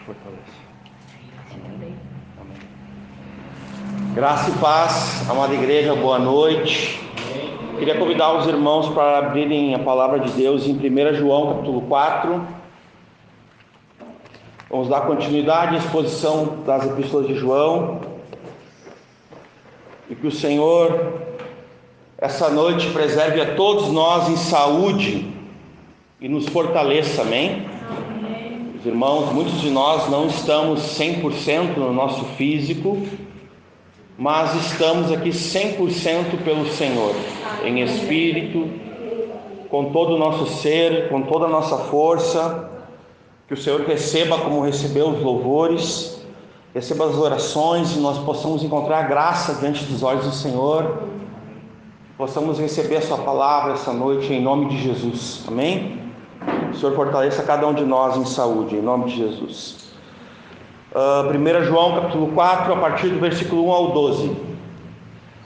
fortaleça. Amém. Amém. Graça e paz, amada igreja, boa noite. Queria convidar os irmãos para abrirem a palavra de Deus em 1 João capítulo 4. Vamos dar continuidade à exposição das epístolas de João. E que o Senhor, essa noite, preserve a todos nós em saúde e nos fortaleça, amém? Amém. Os irmãos, muitos de nós não estamos 100% no nosso físico, mas estamos aqui 100% pelo Senhor, em espírito, com todo o nosso ser, com toda a nossa força. Que o Senhor receba como recebeu os louvores, receba as orações e nós possamos encontrar graça diante dos olhos do Senhor, possamos receber a sua palavra essa noite em nome de Jesus, amém? O Senhor fortaleça cada um de nós em saúde, em nome de Jesus. 1 João capítulo 4, a partir do versículo 1 ao 12.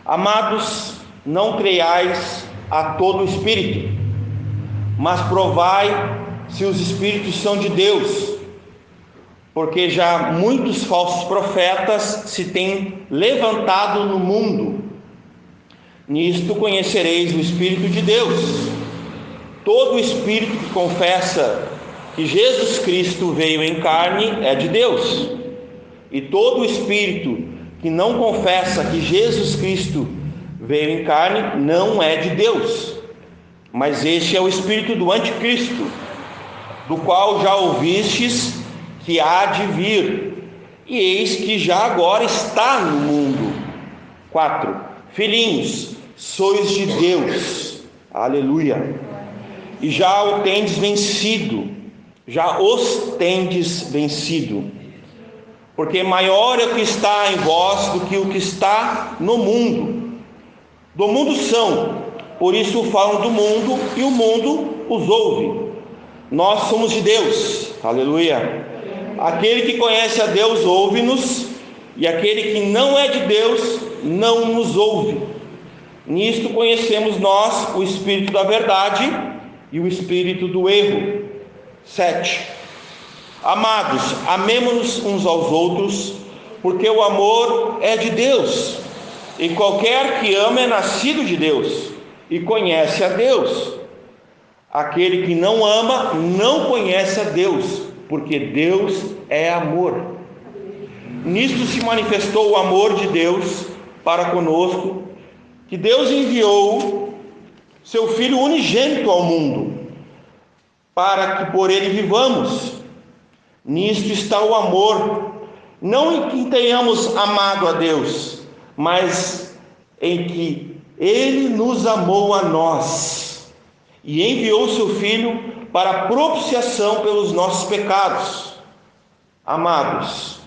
Amados, não creiais a todo o espírito, mas provai se os espíritos são de Deus, porque já muitos falsos profetas se têm levantado no mundo. Nisto conhecereis o Espírito de Deus. Todo espírito que confessa que Jesus Cristo veio em carne é de Deus, e todo espírito que não confessa que Jesus Cristo veio em carne não é de Deus, mas este é o espírito do anticristo, do qual já ouvistes que há de vir, e eis que já agora está no mundo. 4. Filhinhos, sois de Deus, aleluia, e já o tendes vencido, já os tendes vencido, porque maior é o que está em vós do que o que está no mundo. Do mundo são, por isso falam do mundo, e o mundo os ouve. Nós somos de Deus, aleluia. Aquele que conhece a Deus ouve-nos, e aquele que não é de Deus não nos ouve. Nisto conhecemos nós o espírito da verdade e o espírito do erro. 7. Amados, amemo-nos uns aos outros, porque o amor é de Deus, e qualquer que ama é nascido de Deus e conhece a Deus. Aquele que não ama não conhece a Deus, porque Deus é amor. Nisto se manifestou o amor de Deus para conosco, que Deus enviou seu Filho unigênito ao mundo, para que por ele vivamos. Nisto está o amor, não em que tenhamos amado a Deus, mas em que ele nos amou a nós e enviou seu Filho para propiciação pelos nossos pecados. Amados,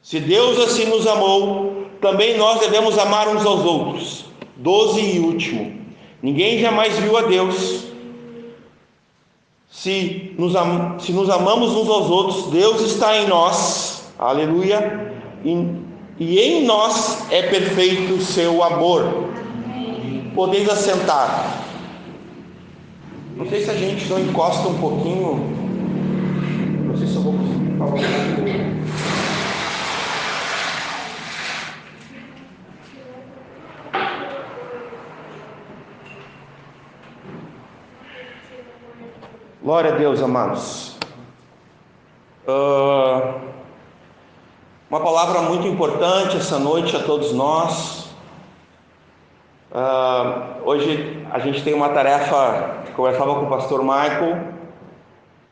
se Deus assim nos amou, também nós devemos amar uns aos outros. 12 e último. Ninguém jamais viu a Deus. Se nos amamos uns aos outros, Deus está em nós, aleluia, e em nós é perfeito o seu amor. Podeis assentar. Não sei se a gente não encosta um pouquinho. Não sei se eu vou conseguir falar um pouquinho. Glória a Deus, amados. Uma palavra muito importante essa noite a todos nós. Hoje a gente tem uma tarefa, conversava com o pastor Michael,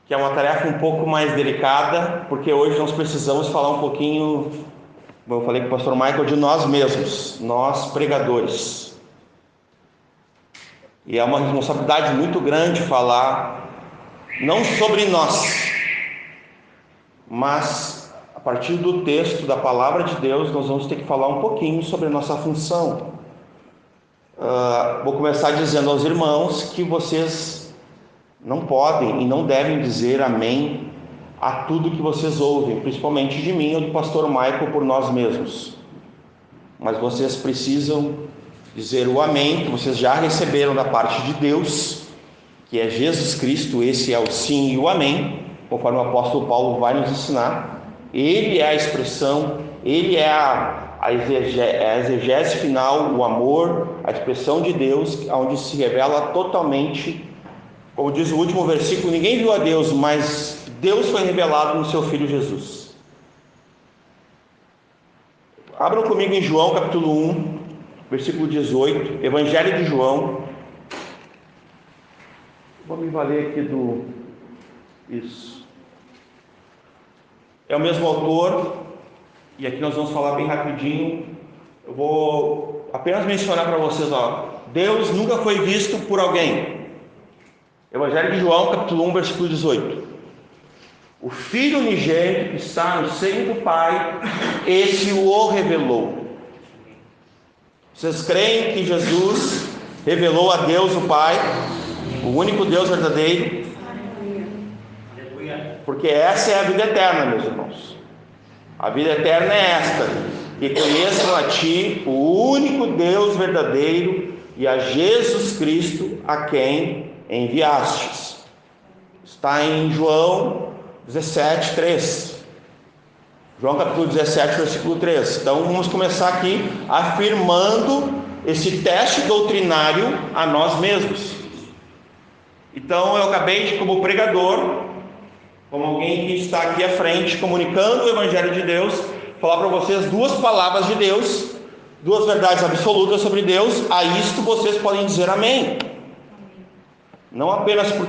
que é uma tarefa um pouco mais delicada, porque hoje nós precisamos falar um pouquinho, eu falei com o pastor Michael, de nós mesmos, nós pregadores. E é uma responsabilidade muito grande falar não sobre nós, mas a partir do texto da palavra de Deus nós vamos ter que falar um pouquinho sobre a nossa função. Vou começar dizendo aos irmãos que vocês não podem e não devem dizer amém a tudo que vocês ouvem, principalmente de mim ou do pastor Michael, por nós mesmos, mas vocês precisam dizer o amém que vocês já receberam da parte de Deus, que é Jesus Cristo. Esse é o sim e o amém, conforme o apóstolo Paulo vai nos ensinar. Ele é a expressão, Ele é a exegese final, o amor, a expressão de Deus, onde se revela totalmente, como diz o último versículo, ninguém viu a Deus, mas Deus foi revelado no seu Filho Jesus. Abram comigo em João capítulo 1, versículo 18, Evangelho de João. Vou me valer aqui do... Isso. É o mesmo autor, e aqui nós vamos falar bem rapidinho. Eu vou apenas mencionar para vocês, Deus nunca foi visto por alguém. Evangelho de João, capítulo 1, versículo 18. O Filho unigênito que está no seio do Pai, esse o revelou. Vocês creem que Jesus revelou a Deus o Pai, o único Deus verdadeiro? Porque essa é a vida eterna, meus irmãos. A vida eterna é esta: que conheçam a Ti, o único Deus verdadeiro, e a Jesus Cristo, a quem enviastes. Está em João 17, 3. João capítulo 17, versículo 3. Então vamos começar aqui afirmando esse teste doutrinário a nós mesmos. Então eu acabei de, como pregador, como alguém que está aqui à frente comunicando o Evangelho de Deus, falar para vocês duas palavras de Deus, duas verdades absolutas sobre Deus. A isto vocês podem dizer amém. Não apenas por,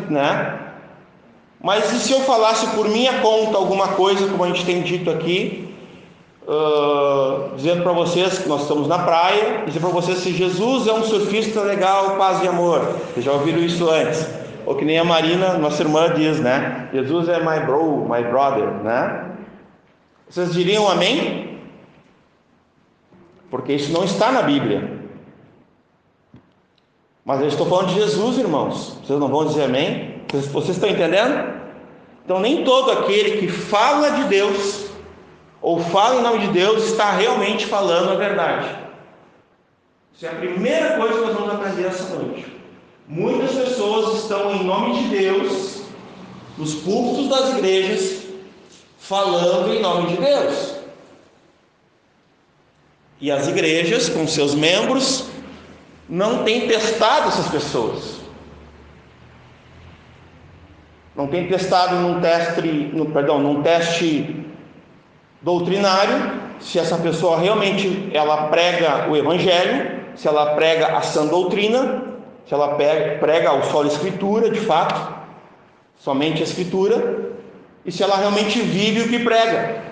mas e se eu falasse por minha conta alguma coisa, como a gente tem dito aqui, dizendo para vocês que nós estamos na praia, dizer para vocês se Jesus é um surfista legal, paz e amor. Vocês já ouviram isso antes? Ou que nem a Marina, nossa irmã, diz, Jesus é my bro, my brother, Vocês diriam amém? Porque isso não está na Bíblia. Mas eu estou falando de Jesus, irmãos. Vocês não vão dizer amém? Vocês estão entendendo? Então nem todo aquele que fala de Deus ou fala em nome de Deus está realmente falando a verdade. Isso é a primeira coisa que nós vamos aprender essa noite. Muitas pessoas estão em nome de Deus nos púlpitos das igrejas falando em nome de Deus, e as igrejas com seus membros não têm testado essas pessoas, não têm testado num teste doutrinário se essa pessoa realmente ela prega o Evangelho, se ela prega a sã doutrina, se ela prega o solo Escritura, de fato, somente a Escritura, e se ela realmente vive o que prega.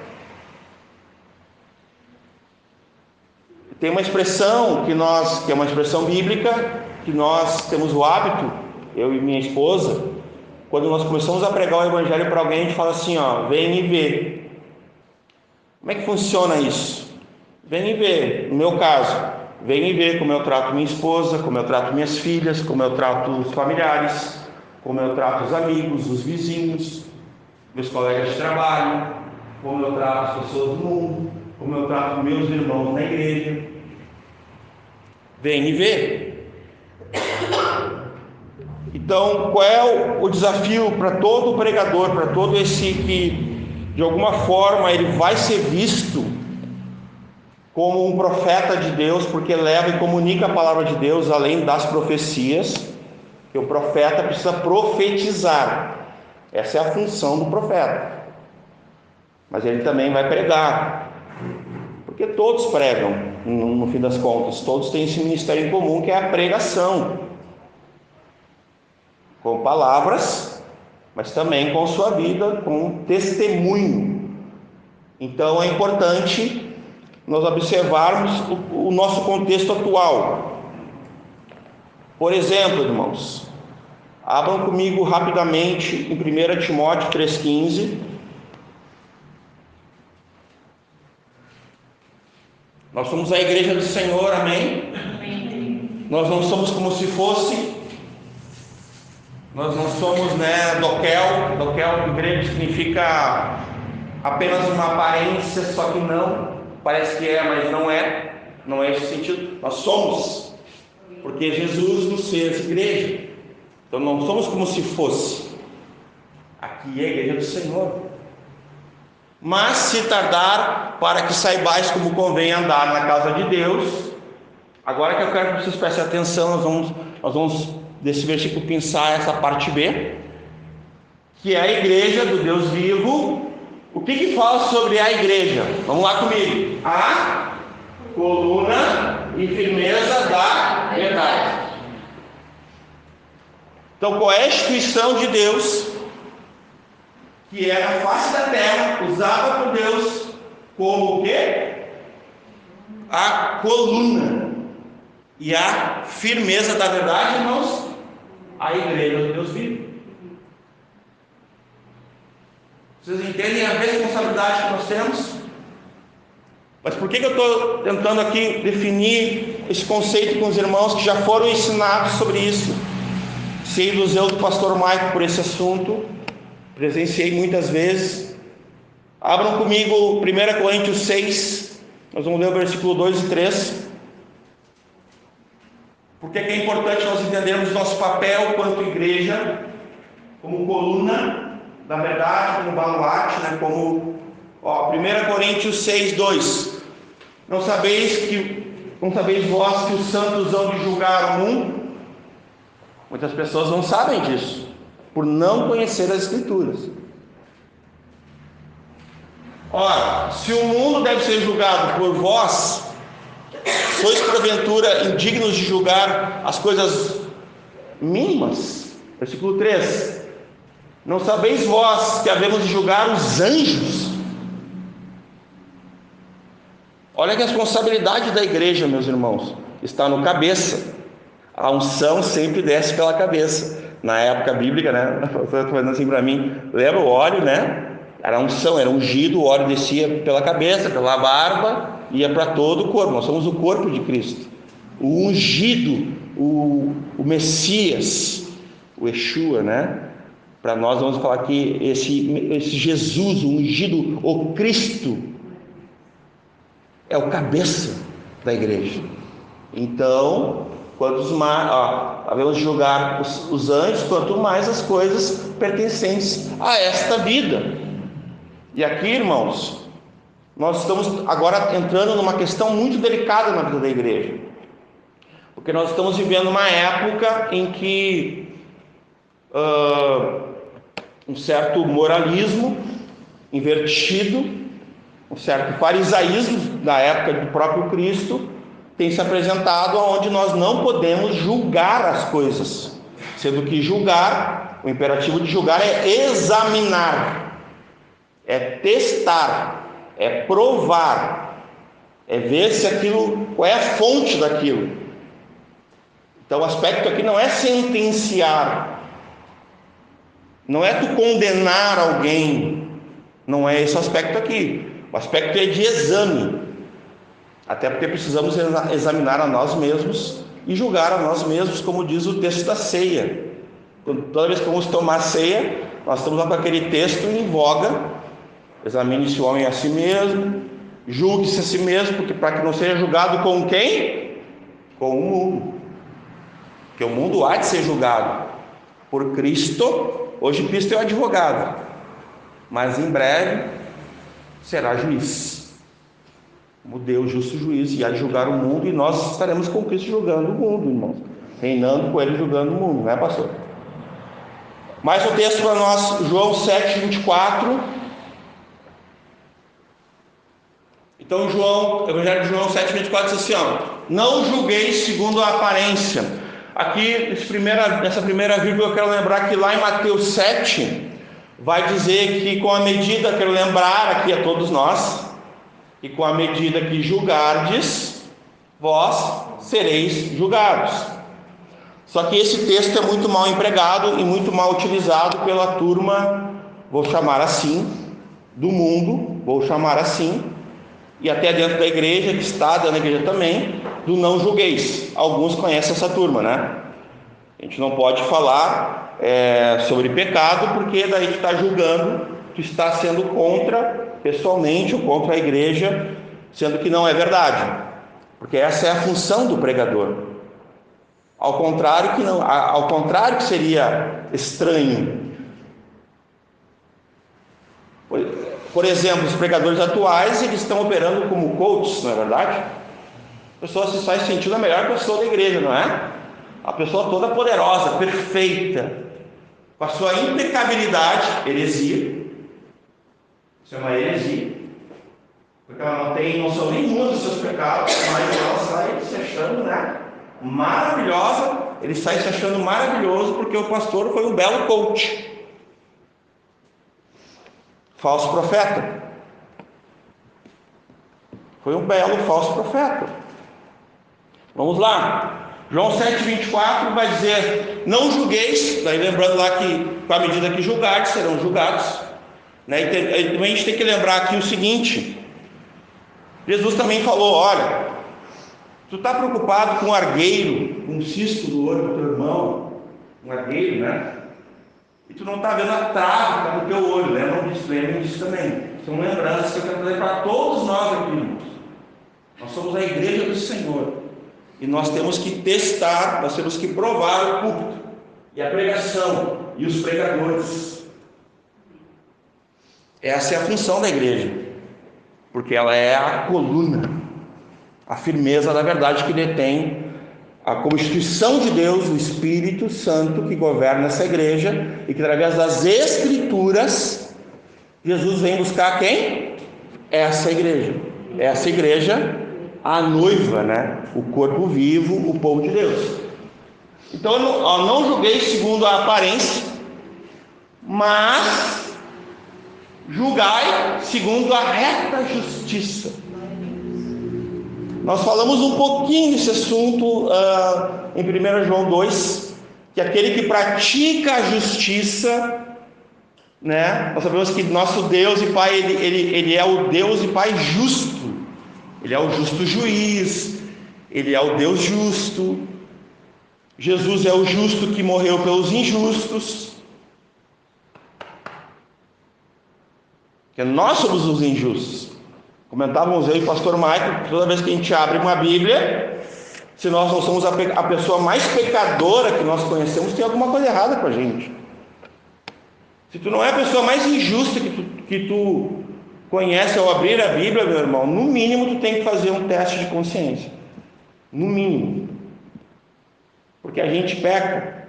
Tem uma expressão que é uma expressão bíblica, que nós temos o hábito, eu e minha esposa, quando nós começamos a pregar o Evangelho para alguém, a gente fala assim, vem e vê. Como é que funciona isso? Vem e vê. No meu caso, vem e vê como eu trato minha esposa, como eu trato minhas filhas, como eu trato os familiares, como eu trato os amigos, os vizinhos, meus colegas de trabalho, como eu trato as pessoas do mundo, como eu trato meus irmãos na igreja. Vem e vê. Então, qual é o desafio para todo pregador, para todo esse que, de alguma forma, ele vai ser visto como um profeta de Deus, porque leva e comunica a palavra de Deus, além das profecias, que o profeta precisa profetizar. Essa é a função do profeta. Mas ele também vai pregar, porque todos pregam, no fim das contas, todos têm esse ministério em comum, que é a pregação, com palavras, mas também com sua vida, com testemunho. Então é importante nós observarmos o nosso contexto atual. Por exemplo, irmãos, abram comigo rapidamente em 1 Timóteo 3,15. Nós somos a igreja do Senhor, amém? Amém. Nós não somos como se fosse. Nós não somos, doquel, igreja significa apenas uma aparência, só que não. Parece que é, mas não é. Não é esse sentido. Nós somos, porque Jesus nos fez igreja. Então não somos como se fosse. Aqui é a igreja do Senhor. Mas se tardar, para que saibais como convém andar na casa de Deus. Agora que eu quero que vocês prestem atenção, nós vamos desse versículo pensar essa parte B, que é a igreja do Deus vivo. O que fala sobre a igreja? Vamos lá comigo. A coluna e firmeza da verdade. Então, qual é a instituição de Deus que é na face da terra, usada por Deus como o quê? A coluna e a firmeza da verdade, irmãos? A igreja do Deus vivo. Vocês entendem a responsabilidade que nós temos? Mas por que eu estou tentando aqui definir esse conceito com os irmãos que já foram ensinados sobre isso? Sei do zelo do pastor Maico por esse assunto, presenciei muitas vezes. Abram comigo 1 Coríntios 6, nós vamos ler o versículo 2 e 3. Porque é importante nós entendermos nosso papel quanto igreja, como coluna da verdade, como baluarte, né? Como 1 Coríntios 6, 2. Não sabeis vós que os santos hão de julgar o mundo? Muitas pessoas não sabem disso, por não conhecer as Escrituras. Ora, se o mundo deve ser julgado por vós, sois porventura indignos de julgar as coisas mínimas? Versículo 3. Não sabeis vós que havemos de julgar os anjos? Olha a responsabilidade da igreja, meus irmãos, está no cabeça. A unção sempre desce pela cabeça. Na época bíblica, né? Estou fazendo assim para mim. Lembra o óleo, né? Era unção, era ungido, o óleo descia pela cabeça, pela barba, ia para todo o corpo. Nós somos o corpo de Cristo. O ungido, o Messias, o Yeshua, né? Para nós vamos falar que esse Jesus, o ungido, o Cristo, é o cabeça da igreja. Então, quantos mais havemos de julgar os anjos, quanto mais as coisas pertencentes a esta vida. E aqui, irmãos, nós estamos agora entrando numa questão muito delicada na vida da igreja, porque nós estamos vivendo uma época em que um certo moralismo invertido, um certo farisaísmo da época do próprio Cristo tem se apresentado, onde nós não podemos julgar as coisas, sendo que julgar, o imperativo de julgar é examinar, é testar, é provar, é ver se aquilo, qual é a fonte daquilo. Então o aspecto aqui não é sentenciar, não é tu condenar alguém, não é esse o aspecto aqui. O aspecto é de exame, até porque precisamos examinar a nós mesmos e julgar a nós mesmos, como diz o texto da ceia. Toda vez que vamos tomar ceia, nós estamos lá com aquele texto em voga: examine-se o homem a si mesmo, julgue-se a si mesmo, porque para que não seja julgado com quem? Com o mundo, porque o mundo há de ser julgado por Cristo. Hoje Cristo é o advogado, mas em breve será juiz, como Deus, justo juiz, e há de julgar o mundo, e nós estaremos com Cristo julgando o mundo, irmãos, reinando com Ele, julgando o mundo, não é, pastor? Mais um texto para nós, João 7, 24. Então, Evangelho de João 7, 24 diz assim: não julgueis segundo a aparência. Aqui, nessa primeira vírgula, eu quero lembrar que lá em Mateus 7, vai dizer que com a medida, quero lembrar aqui a todos nós, que com a medida que julgardes, vós sereis julgados. Só que esse texto é muito mal empregado e muito mal utilizado pela turma, vou chamar assim, do mundo, vou chamar assim, e até dentro da igreja, que está dentro da igreja também, do não julgueis. Alguns conhecem essa turma, né? A gente não pode falar sobre pecado, porque daí tu está julgando, tu está sendo contra, pessoalmente, ou contra a igreja, sendo que não é verdade, porque essa é a função do pregador. Ao contrário que seria estranho. Por exemplo, os pregadores atuais, eles estão operando como coaches, não é verdade? A pessoa se sai sentindo a melhor pessoa da igreja, não é? A pessoa toda poderosa, perfeita, com a sua impecabilidade. Heresia. Isso é uma heresia, porque ela não tem noção nenhuma dos seus pecados, mas ela sai se achando, né, maravilhosa. Ele sai se achando maravilhoso porque o pastor foi um belo coach. Falso profeta. Foi um belo falso profeta. Vamos lá. João 7,24 vai dizer: não julgueis. Daí lembrando lá que com a medida que julgardes, serão julgados, né? E também a gente tem que lembrar aqui o seguinte: Jesus também falou: olha, tu está preocupado com um argueiro, com um cisco do olho do teu irmão, um argueiro, né? E tu não está vendo a trave que está no teu olho. Lembrem disso também. São lembranças que eu quero trazer para todos nós aqui, irmãos. Nós somos a igreja do Senhor, e nós temos que testar, nós temos que provar o púlpito, e a pregação, e os pregadores. Essa é a função da igreja, porque ela é a coluna, a firmeza da verdade que detém como instituição de Deus, o Espírito Santo que governa essa igreja, e que através das Escrituras Jesus vem buscar quem? Essa igreja, a noiva, né? O corpo vivo, o povo de Deus. Então não julguei segundo a aparência, mas julgai segundo a reta justiça. Nós falamos um pouquinho desse assunto em 1 João 2, que aquele que pratica a justiça, né? Nós sabemos que nosso Deus e Pai, ele é o Deus e Pai justo. Ele é o justo juiz, ele é o Deus justo. Jesus é o justo que morreu pelos injustos. Porque nós somos os injustos. Comentávamos eu e o pastor Michael, toda vez que a gente abre uma Bíblia, se nós não somos a pessoa mais pecadora que nós conhecemos, tem alguma coisa errada com a gente. Se tu não é a pessoa mais injusta que tu conhece ao abrir a Bíblia, meu irmão, no mínimo tu tem que fazer um teste de consciência. No mínimo. Porque a gente peca.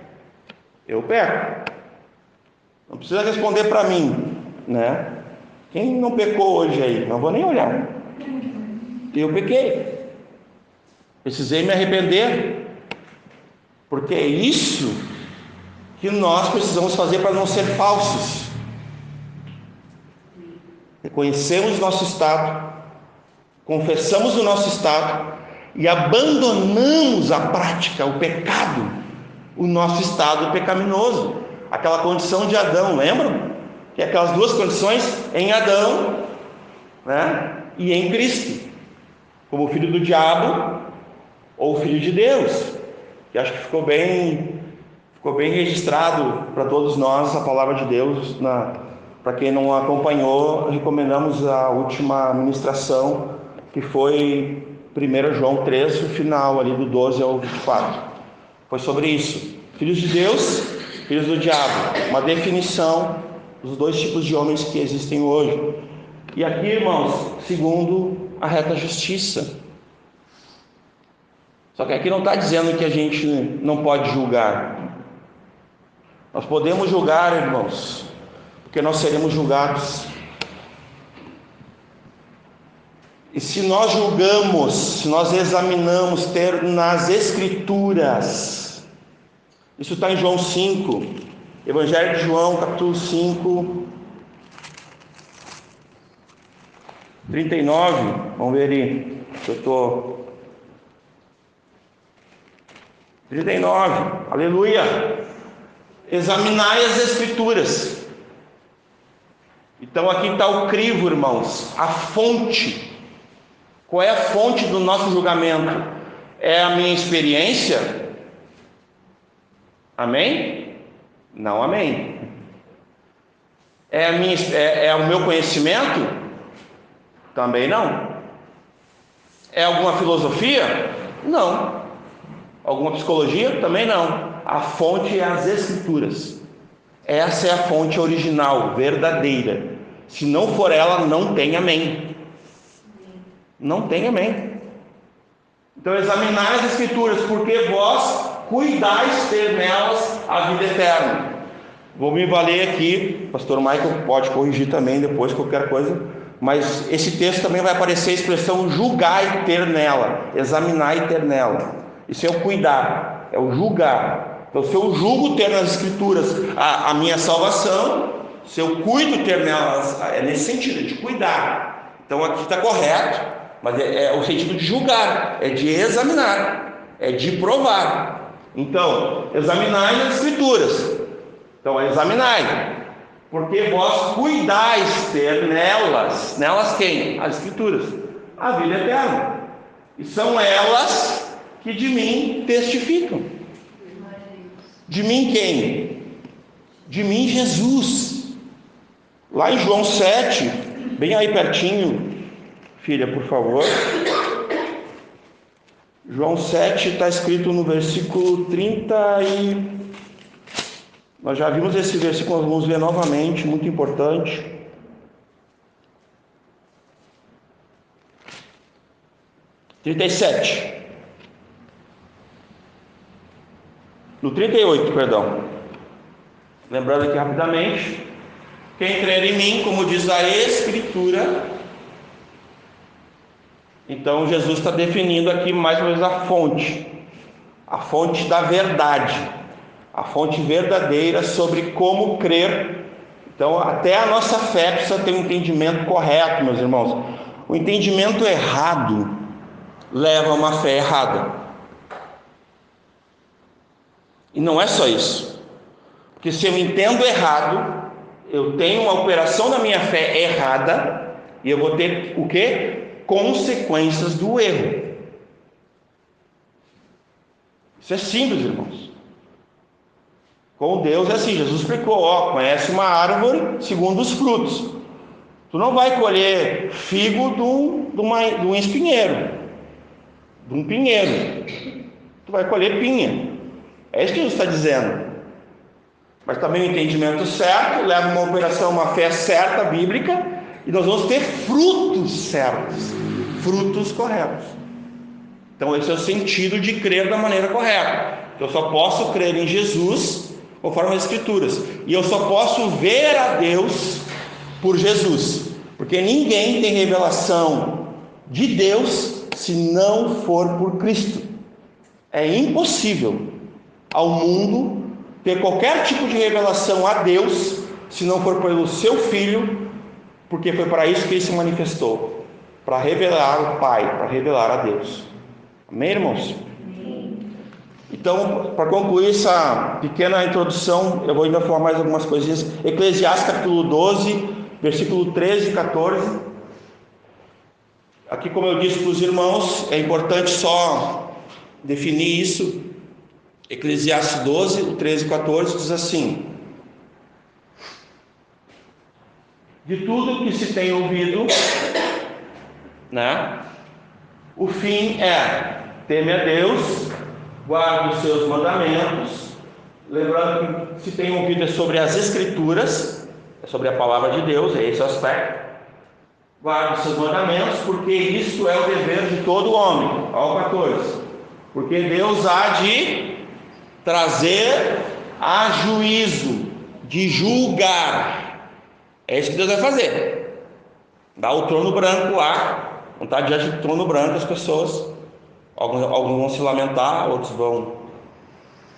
Eu peco. Não precisa responder para mim, né? Quem não pecou hoje aí? Não vou nem olhar. Eu pequei. Precisei me arrepender. Porque é isso que nós precisamos fazer para não ser falsos. Reconhecemos o nosso estado, confessamos o nosso estado e abandonamos a prática, o pecado, o nosso estado pecaminoso, aquela condição de Adão, lembram? Que é aquelas duas condições em Adão, né? E em Cristo, como filho do diabo ou filho de Deus, que acho que ficou bem registrado para todos nós a palavra de Deus. Para quem não acompanhou, recomendamos a última ministração, que foi 1 João 3, o final ali do 12 ao 24. Foi sobre isso. Filhos de Deus, filhos do diabo. Uma definição dos dois tipos de homens que existem hoje. E aqui, irmãos, segundo a reta justiça. Só que aqui não está dizendo que a gente não pode julgar. Nós podemos julgar, irmãos, porque nós seremos julgados. E se nós julgamos, se nós examinamos nas Escrituras, isso está em João 5, Evangelho de João, capítulo 5, 39, vamos ver aí, eu estou... 39, aleluia! Examinai as Escrituras. Então aqui está o crivo, irmãos, a fonte. Qual é a fonte do nosso julgamento? É a minha experiência? Amém? Não, amém. É o meu conhecimento? Também não. É alguma filosofia? Não. Alguma psicologia? Também não. A fonte é as Escrituras. Essa é a fonte original, verdadeira. Se não for ela, não tem amém. Não tem amém. Então, examinai as Escrituras, porque vós cuidais ter nelas a vida eterna. Vou me valer aqui, pastor Michael pode corrigir também depois, qualquer coisa, mas esse texto também vai aparecer a expressão julgai ter nela, examinai ter nela. Isso é o cuidar, é o julgar. Então, se eu julgo ter nas Escrituras a minha salvação, se eu cuido ter nelas, é nesse sentido, de cuidar. Então, aqui está correto, mas é o sentido de julgar, é de examinar, é de provar. Então, examinai nas Escrituras. Então, examinai, porque vós cuidais ter nelas quem? As Escrituras, a vida eterna. E são elas que de mim testificam. De mim quem? De mim Jesus. Lá em João 7, bem aí pertinho, filha, por favor. João 7 está escrito no versículo 30 e... Nós já vimos esse versículo, nós vamos ver novamente, muito importante. No 38, perdão. Lembrando aqui rapidamente. Quem crer em mim, como diz a Escritura. Então Jesus está definindo aqui mais ou menos a fonte da verdade. A fonte verdadeira sobre como crer. Então, até a nossa fé precisa ter um entendimento correto, meus irmãos. O entendimento errado leva a uma fé errada. E não é só isso. Porque se eu entendo errado, eu tenho uma operação da minha fé errada, e eu vou ter o quê? Consequências do erro. Isso é simples, irmãos. Com Deus é assim, Jesus explicou, conhece uma árvore segundo os frutos. Tu não vai colher figo de um espinheiro, de um pinheiro. Tu vai colher pinha. É isso que Jesus está dizendo. Mas também o entendimento certo leva uma operação, uma fé certa, bíblica, e nós vamos ter frutos certos, frutos corretos. Então esse é o sentido de crer da maneira correta. Eu só posso crer em Jesus conforme as Escrituras, e eu só posso ver a Deus por Jesus, porque ninguém tem revelação de Deus se não for por Cristo. É impossível ao mundo ter qualquer tipo de revelação a Deus se não for pelo seu Filho, porque foi para isso que ele se manifestou, para revelar o Pai, para revelar a Deus. Amém, irmãos? Então, para concluir essa pequena introdução, eu vou ainda falar mais algumas coisinhas. Eclesiastes capítulo 12, versículo 13 e 14. Aqui, como eu disse para os irmãos, é importante só definir isso. Eclesiastes 12, o 13 e 14 diz assim: de tudo que se tem ouvido, o fim é: teme a Deus, guarde os seus mandamentos. Lembrando que se tem ouvido é sobre as Escrituras, é sobre a palavra de Deus, é esse o aspecto. Guarde os seus mandamentos, porque isto é o dever de todo homem. Ao 14. Porque Deus há de trazer a juízo, de julgar. É isso que Deus vai fazer. Dá o trono branco lá, não está diante do trono branco as pessoas. Alguns vão se lamentar, outros vão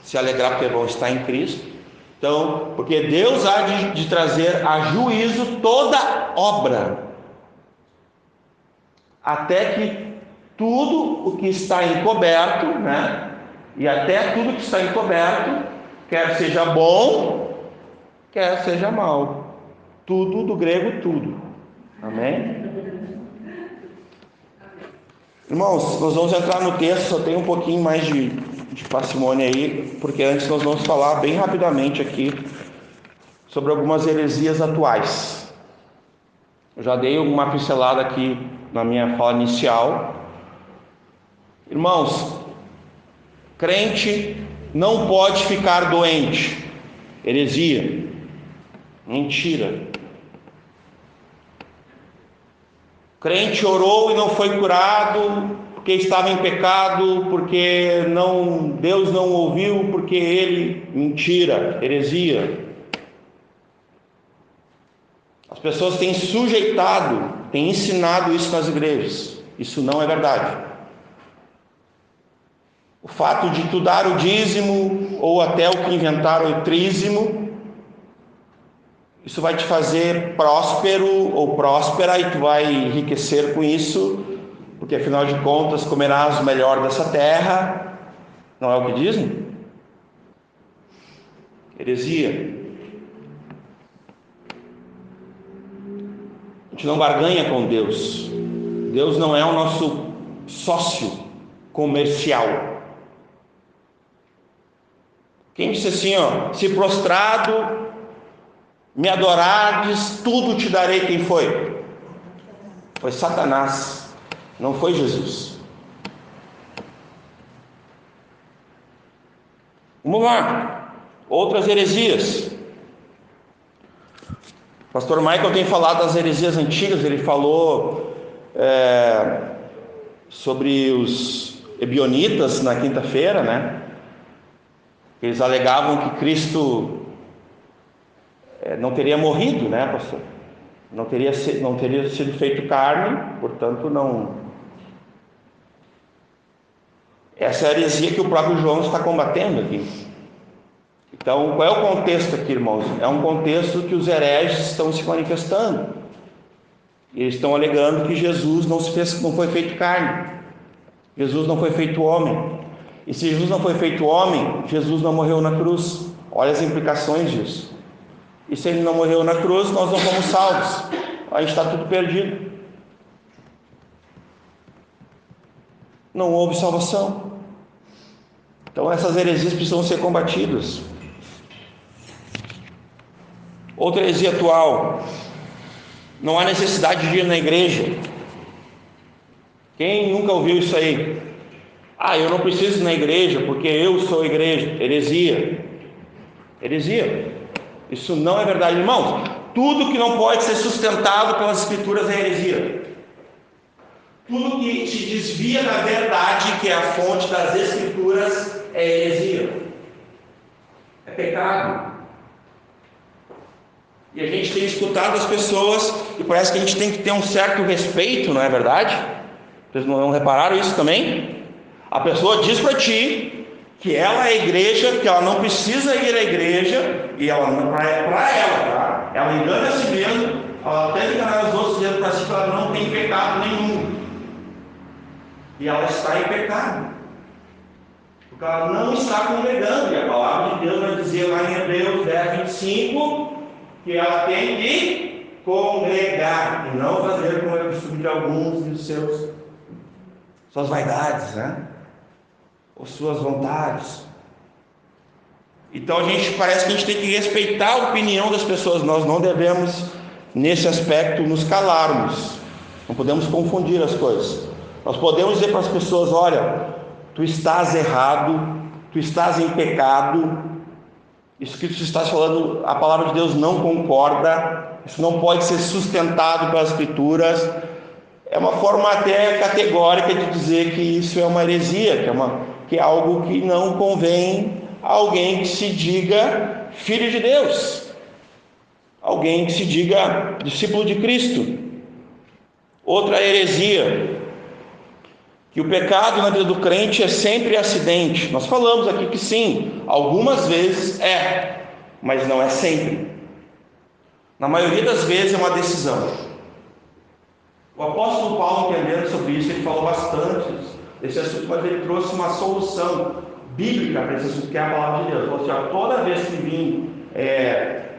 se alegrar porque vão estar em Cristo. Então, porque Deus há de trazer a juízo toda obra, até que tudo o que está encoberto, e até tudo que está encoberto, quer seja bom, quer seja mal. Tudo, do grego, tudo. Amém? Irmãos, nós vamos entrar no texto, só tem um pouquinho mais de parcimônia aí, porque antes nós vamos falar bem rapidamente aqui sobre algumas heresias atuais. Eu já dei uma pincelada aqui na minha fala inicial. Irmãos, crente não pode ficar doente. Heresia. Mentira. crente orou e não foi curado porque estava em pecado, porque Deus não ouviu, porque ele... Mentira, heresia. As pessoas têm sujeitado, têm ensinado isso nas igrejas. Isso não é verdade. O fato de tu dar o dízimo, ou até o que inventaram o trízimo, isso vai te fazer próspero ou próspera, e tu vai enriquecer com isso, porque afinal de contas comerás o melhor dessa terra. Não é o que dizem? Heresia. A gente não barganha com Deus. Deus não é o nosso sócio comercial. Quem disse assim, se prostrado me adorardes, tudo te darei. Quem foi? Foi Satanás, não foi Jesus. Vamos lá, outras heresias. O pastor Michael tem falado das heresias antigas. Ele falou sobre os ebionitas na quinta-feira, né? Eles alegavam que Cristo não teria morrido, né, pastor? Não teria sido feito carne, portanto não. Essa é a heresia que o próprio João está combatendo aqui. Então, qual é o contexto aqui, irmãos? É um contexto que os hereges estão se manifestando. Eles estão alegando que Jesus não foi feito carne. Jesus não foi feito homem. E se Jesus não foi feito homem, Jesus não morreu na cruz. Olha as implicações disso. E se ele não morreu na cruz, nós não fomos salvos. A gente está tudo perdido. Não houve salvação. Então essas heresias precisam ser combatidas. Outra heresia atual: não há necessidade de ir na igreja. Quem nunca ouviu isso aí? Eu não preciso ir na igreja porque eu sou a igreja. Heresia. Heresia. Isso não é verdade, irmãos. Tudo que não pode ser sustentado pelas escrituras é heresia. Tudo que te desvia da verdade, que é a fonte das escrituras, é heresia. É pecado. E a gente tem escutado as pessoas, e parece que a gente tem que ter um certo respeito, não é verdade? Vocês não repararam isso também? A pessoa diz para ti que ela é a igreja, que ela não precisa ir à igreja, e ela não para ela, tá? Ela engana a si mesma, ela tenta enganar os outros, dizendo para si que ela não tem pecado nenhum. E ela está em pecado, porque ela não está congregando. E a palavra de Deus vai dizer lá em Hebreus 10:25 que ela tem que congregar e não fazer como é costume de alguns de suas vaidades, né? Ou suas vontades. Então parece que a gente tem que respeitar a opinião das pessoas. Nós não devemos, nesse aspecto, nos calarmos. Não podemos confundir as coisas. Nós podemos dizer para as pessoas: olha, tu estás errado, tu estás em pecado, isso que tu estás falando, a palavra de Deus não concorda, isso não pode ser sustentado pelas escrituras. É uma forma até categórica de dizer que isso é uma heresia, que é algo que não convém a alguém que se diga filho de Deus, alguém que se diga discípulo de Cristo. Outra heresia: que o pecado na vida do crente é sempre acidente. Nós falamos aqui que sim, algumas vezes mas não é sempre. Na maioria das vezes é uma decisão. O apóstolo Paulo, entendendo sobre isso, ele falou bastante desse assunto, mas ele trouxe uma solução bíblica para esse assunto, que é a palavra de Deus. Ele falou assim: toda vez que vir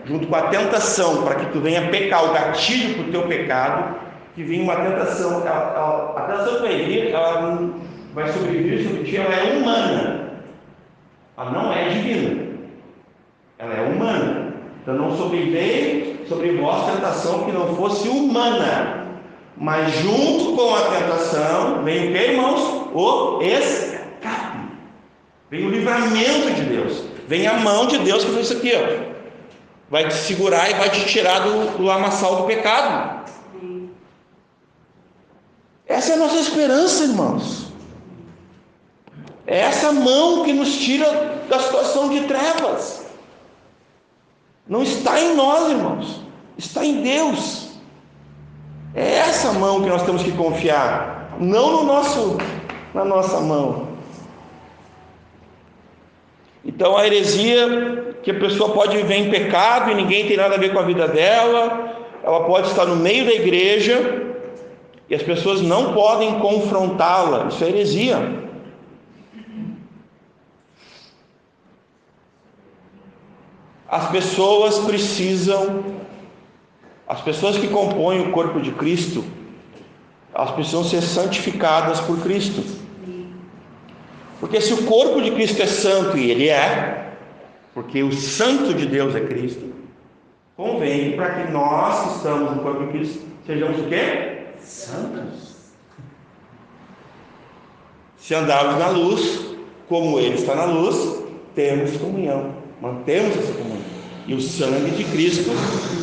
junto com a tentação para que tu venha pecar, o gatilho para o teu pecado, que vinha uma tentação, a tentação que vai vir, ela vai sobreviver sobre ti, ela é humana, ela não é divina, ela é humana. Então não sobreveio sobre vós tentação que não fosse humana, mas junto com a tentação vem o que, irmãos? O escape, vem o livramento de Deus, vem a mão de Deus que faz isso aqui, vai te segurar e vai te tirar do lamaçal do pecado. Essa é a nossa esperança, irmãos. É essa mão que nos tira da situação de trevas. Não está em nós, irmãos. Está em Deus. É essa mão que nós temos que confiar, não na nossa mão. Então a heresia, que a pessoa pode viver em pecado e ninguém tem nada a ver com a vida dela, ela pode estar no meio da igreja e as pessoas não podem confrontá-la. Isso é heresia. As pessoas que compõem o corpo de Cristo, elas precisam ser santificadas por Cristo. Porque se o corpo de Cristo é santo, e ele é, porque o santo de Deus é Cristo, convém para que nós que estamos no corpo de Cristo sejamos o quê? Santos. Se andarmos na luz, como ele está na luz, temos comunhão, mantemos essa comunhão. E o sangue de Cristo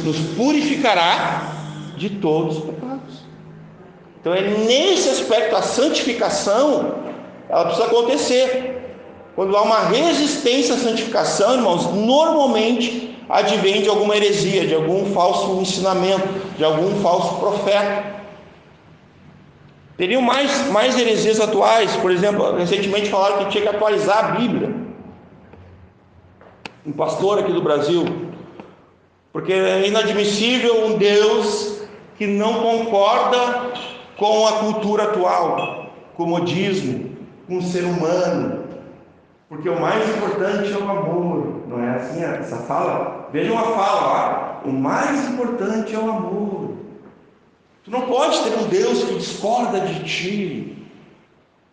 nos purificará de todos os pecados. Então é nesse aspecto a santificação, ela precisa acontecer. Quando há uma resistência à santificação, irmãos, normalmente advém de alguma heresia, de algum falso ensinamento, de algum falso profeta. Teriam mais heresias atuais. Por exemplo, recentemente falaram que tinha que atualizar a Bíblia. Um pastor aqui do Brasil, porque é inadmissível um Deus que não concorda com a cultura atual, com o modismo, com o ser humano, porque o mais importante é o amor. Não é assim essa fala? Vejam a fala lá: o mais importante é o amor. Tu não pode ter um Deus que discorda de ti,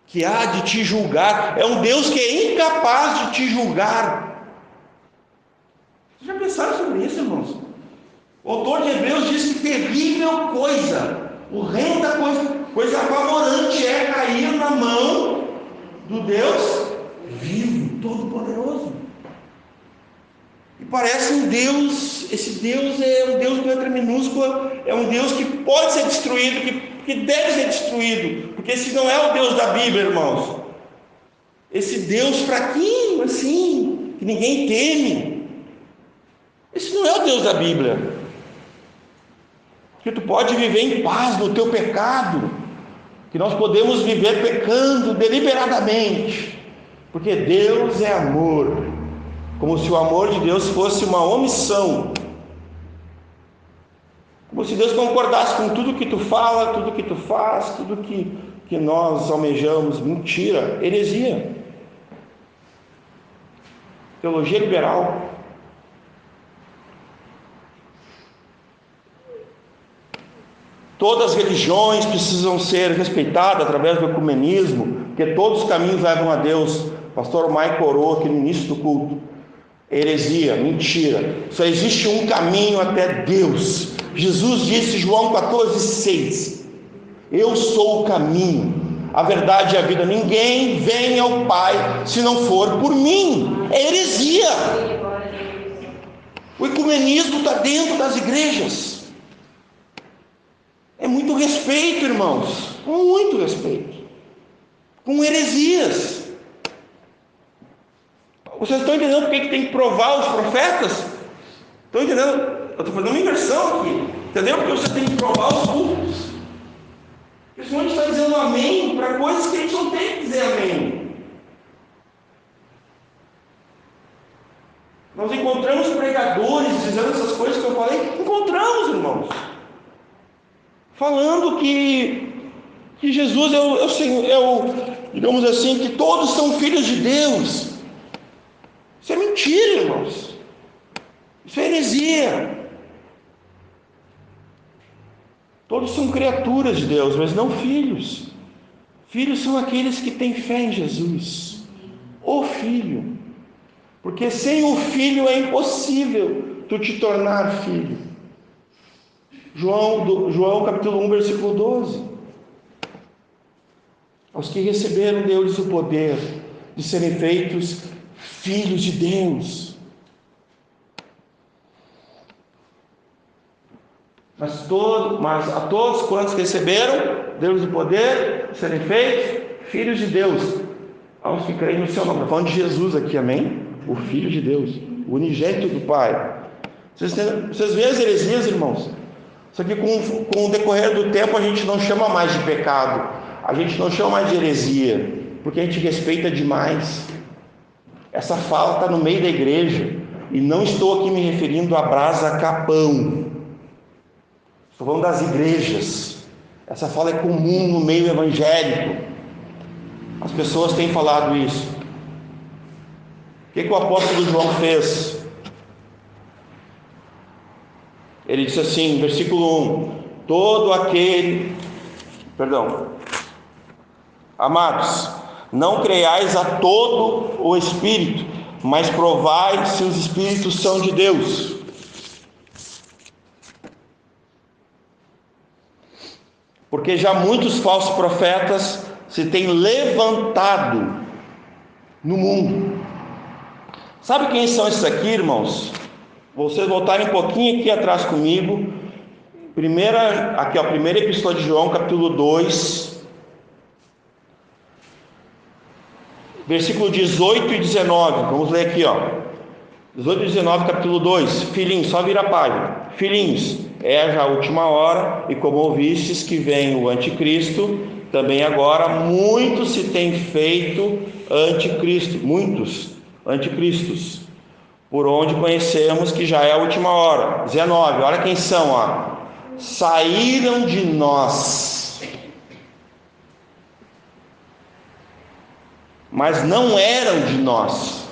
que há de te julgar. É um Deus que é incapaz de te julgar. Vocês já pensaram sobre isso, irmãos? O autor de Hebreus diz que terrível coisa, horrenda coisa apavorante é cair na mão do Deus vivo, todo-poderoso. E parece um Deus, esse Deus é um Deus com letra minúscula, é um Deus que pode ser destruído, que deve ser destruído, porque esse não é o Deus da Bíblia, irmãos. Esse Deus fraquinho, assim, que ninguém teme, esse não é o Deus da Bíblia. Que tu pode viver em paz no teu pecado, que nós podemos viver pecando deliberadamente, porque Deus é amor, como se o amor de Deus fosse uma omissão, como se Deus concordasse com tudo que tu fala, tudo que tu faz, tudo que nós almejamos. Mentira, heresia, teologia liberal. Todas as religiões precisam ser respeitadas através do ecumenismo, porque todos os caminhos levam a Deus. O pastor Mike orou aqui no início do culto. Heresia, mentira. Só existe um caminho até Deus. Jesus disse, João 14,6: eu sou o caminho, a verdade e a vida. Ninguém vem ao Pai se não for por mim. É heresia. O ecumenismo está dentro das igrejas. É muito respeito, irmãos, muito respeito, com heresias. Vocês estão entendendo por que tem que provar os profetas? Estão entendendo? Eu estou fazendo uma inversão aqui, entendeu? Porque vocês têm que provar os cultos. Porque senão a gente está dizendo amém para coisas que a gente não tem que dizer amém. Nós encontramos pregadores dizendo essas coisas que eu falei. Encontramos, irmãos, falando que Jesus digamos assim, que todos são filhos de Deus. Isso é mentira, irmãos. Isso é heresia. Todos são criaturas de Deus, mas não filhos. Filhos são aqueles que têm fé em Jesus, o Filho. Porque sem o Filho é impossível tu te tornar filho. João capítulo 1, versículo 12. Aos que receberam, deu-lhes o poder de serem feitos filhos de Deus. Mas a todos quantos receberam, Deus o poder de serem feitos filhos de Deus, aos que creem no seu nome. Estou falando de Jesus aqui, amém? O Filho de Deus, o unigênito do Pai. Vocês veem as heresias, irmãos? Isso aqui, com o decorrer do tempo, a gente não chama mais de pecado, a gente não chama mais de heresia, porque a gente respeita demais. Essa fala está no meio da igreja, e não estou aqui me referindo a Brasa Capão, estou falando das igrejas. Essa fala é comum no meio evangélico, as pessoas têm falado isso. O que o apóstolo João fez? Ele disse assim, versículo 1: amados, não creiais a todo o Espírito, mas provai se os Espíritos são de Deus. Porque já muitos falsos profetas se têm levantado no mundo. Sabe quem são esses aqui, irmãos? Vocês voltarem um pouquinho aqui atrás comigo. Primeira Epístola de João, capítulo 2, versículo 18 e 19. Vamos ler aqui, 18 e 19, capítulo 2. Filhinhos, só vira a página. Filhinhos, é já a última hora, e como ouvistes que vem o anticristo, também agora muitos se têm feito anticristo, muitos anticristos, por onde conhecemos que já é a última hora. 19, olha quem são, saíram de nós, mas não eram de nós,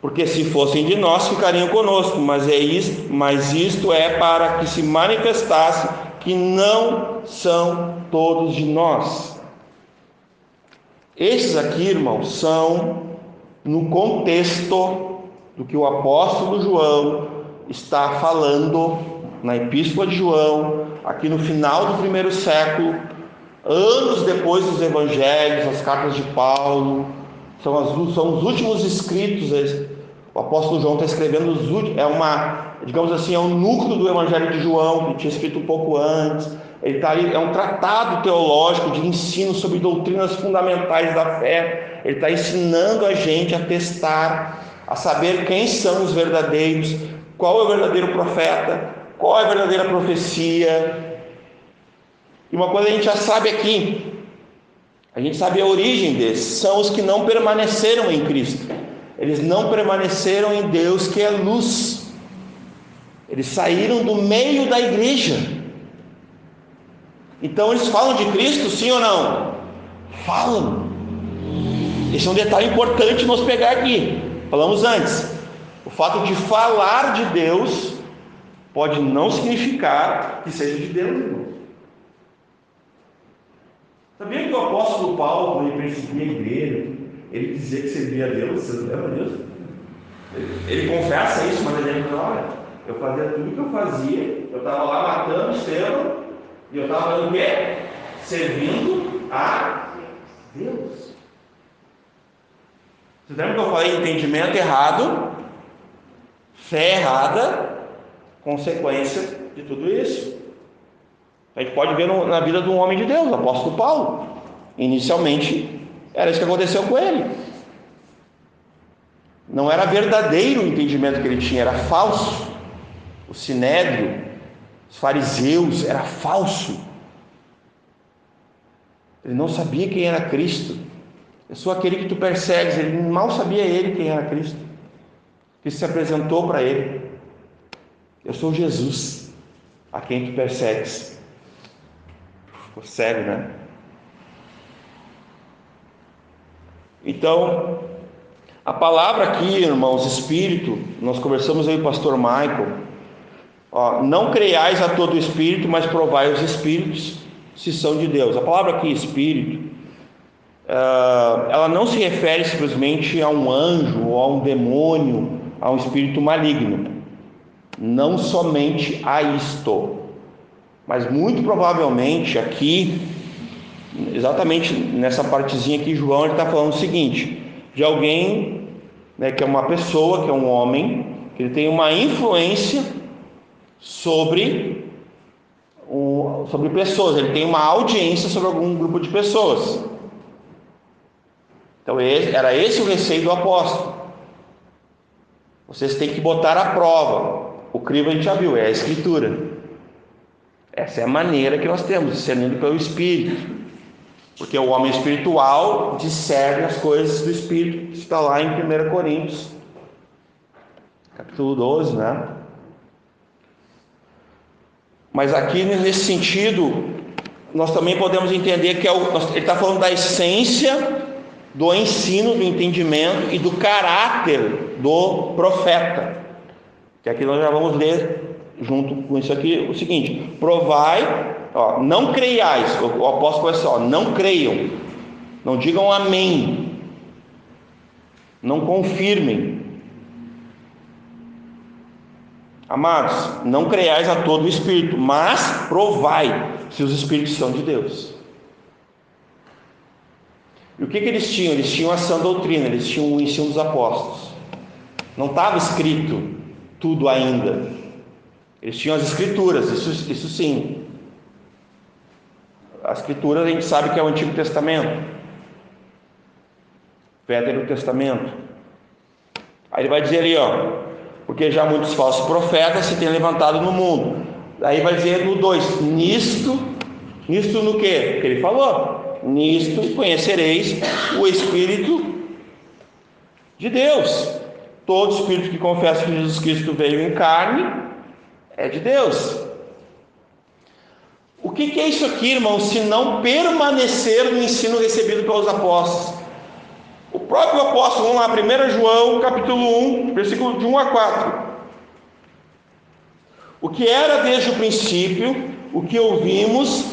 porque se fossem de nós ficariam conosco, mas isto é para que se manifestasse que não são todos de nós. Esses aqui, irmãos, são no contexto do que o apóstolo João está falando na Epístola de João, aqui no final do primeiro século, anos depois dos evangelhos, as cartas de Paulo, são os últimos escritos. O apóstolo João está escrevendo os últimos, é um núcleo do evangelho de João, que tinha escrito um pouco antes. Ele está ali, é um tratado teológico de ensino sobre doutrinas fundamentais da fé. Ele está ensinando a gente a testar, a saber quem são os verdadeiros, qual é o verdadeiro profeta, qual é a verdadeira profecia. E uma coisa a gente já sabe aqui, a gente sabe a origem desses, são os que não permaneceram em Cristo. Eles não permaneceram em Deus, que é luz. Eles saíram do meio da igreja. Então eles falam de Cristo, sim ou não? Falam. Esse é um detalhe importante nós pegar aqui. Falamos antes, o fato de falar de Deus pode não significar que seja de Deus, irmão. Sabia que o apóstolo Paulo, quando ele perseguia a igreja, ele dizia que servia a Deus? Você não lembra disso? Ele confessa isso, mas ele diz: olha, eu fazia tudo que eu fazia, eu estava lá matando Estevão, e eu estava fazendo o quê? Servindo a Deus. Vocês lembram que eu falei entendimento errado, fé errada, consequência de tudo isso? A gente pode ver na vida de um homem de Deus, o apóstolo Paulo. Inicialmente era isso que aconteceu com ele. Não era verdadeiro o entendimento que ele tinha, era falso. O sinédrio, os fariseus, era falso. Ele não sabia quem era Cristo. Eu sou aquele que tu persegues. Ele mal sabia ele quem era Cristo. Cristo se apresentou para ele: eu sou Jesus, a quem tu persegues. Ficou sério, né? Então, a palavra aqui, irmãos, espírito, nós conversamos aí com o pastor Michael. Não creiais a todo espírito, mas provai os espíritos se são de Deus. A palavra aqui, espírito, ela não se refere simplesmente a um anjo ou a um demônio, a um espírito maligno. Não somente a isto, mas muito provavelmente aqui, exatamente nessa partezinha aqui, João está falando o seguinte, de alguém, né, que é uma pessoa, que é um homem, que ele tem uma influência sobre pessoas, ele tem uma audiência sobre algum grupo de pessoas. Então era esse o receio do apóstolo. Vocês têm que botar à prova. O crivo a gente já viu, é a Escritura. Essa é a maneira que nós temos, discernindo pelo Espírito. Porque o homem espiritual discerne as coisas do Espírito, que está lá em 1 Coríntios, capítulo 12, né? Mas aqui, nesse sentido, nós também podemos entender que ele está falando da essência do ensino, do entendimento e do caráter do profeta. Que aqui nós já vamos ler, junto com isso aqui, o seguinte: provai, não creiais. O apóstolo é só, não creiam, não digam amém, não confirmem. Amados, não creiais a todo o Espírito, mas provai se os Espíritos são de Deus. E o que eles tinham? Eles tinham a sã doutrina, eles tinham o ensino dos apóstolos. Não estava escrito tudo ainda. Eles tinham as Escrituras, isso sim. As Escrituras a gente sabe que é o Antigo Testamento, Velho Testamento. Aí ele vai dizer ali, porque já muitos falsos profetas se têm levantado no mundo. Aí vai dizer no 2, nisto no quê? Que ele falou, nisto conhecereis o Espírito de Deus. Todo espírito que confessa que Jesus Cristo veio em carne é de Deus. O que é isso aqui, irmãos, se não permanecer no ensino recebido pelos apóstolos? O próprio apóstolo, vamos lá, 1 João, capítulo 1, versículo de 1 a 4. O que era desde o princípio, o que ouvimos,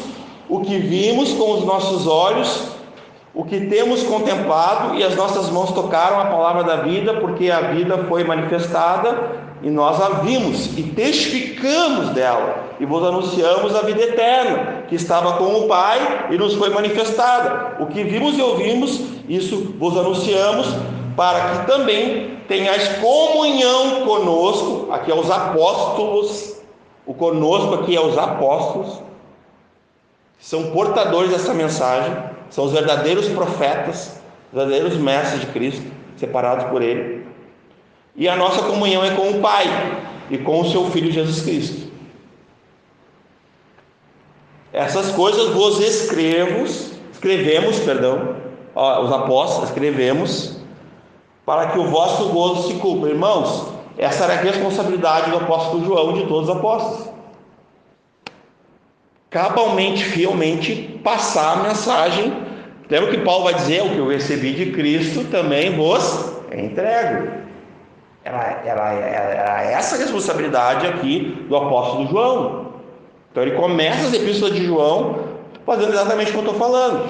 o que vimos com os nossos olhos, o que temos contemplado, e as nossas mãos tocaram a palavra da vida, porque a vida foi manifestada, e nós a vimos, e testificamos dela, e vos anunciamos a vida eterna, que estava com o Pai, e nos foi manifestada. O que vimos e ouvimos, isso vos anunciamos, para que também tenhais comunhão conosco. Aqui é os apóstolos, o conosco aqui é os apóstolos, são portadores dessa mensagem, são os verdadeiros profetas, os verdadeiros mestres de Cristo, separados por Ele. E a nossa comunhão é com o Pai e com o seu Filho Jesus Cristo. Essas coisas vos escrevemos, os apóstolos escrevemos, para que o vosso gozo se cumpra. Irmãos, essa era a responsabilidade do apóstolo João e de todos os apóstolos. Cabalmente, fielmente passar a mensagem. Lembra que Paulo vai dizer: o que eu recebi de Cristo também vos entrego. Era essa a responsabilidade aqui do apóstolo João. Então ele começa as epístolas de João fazendo exatamente o que eu estou falando,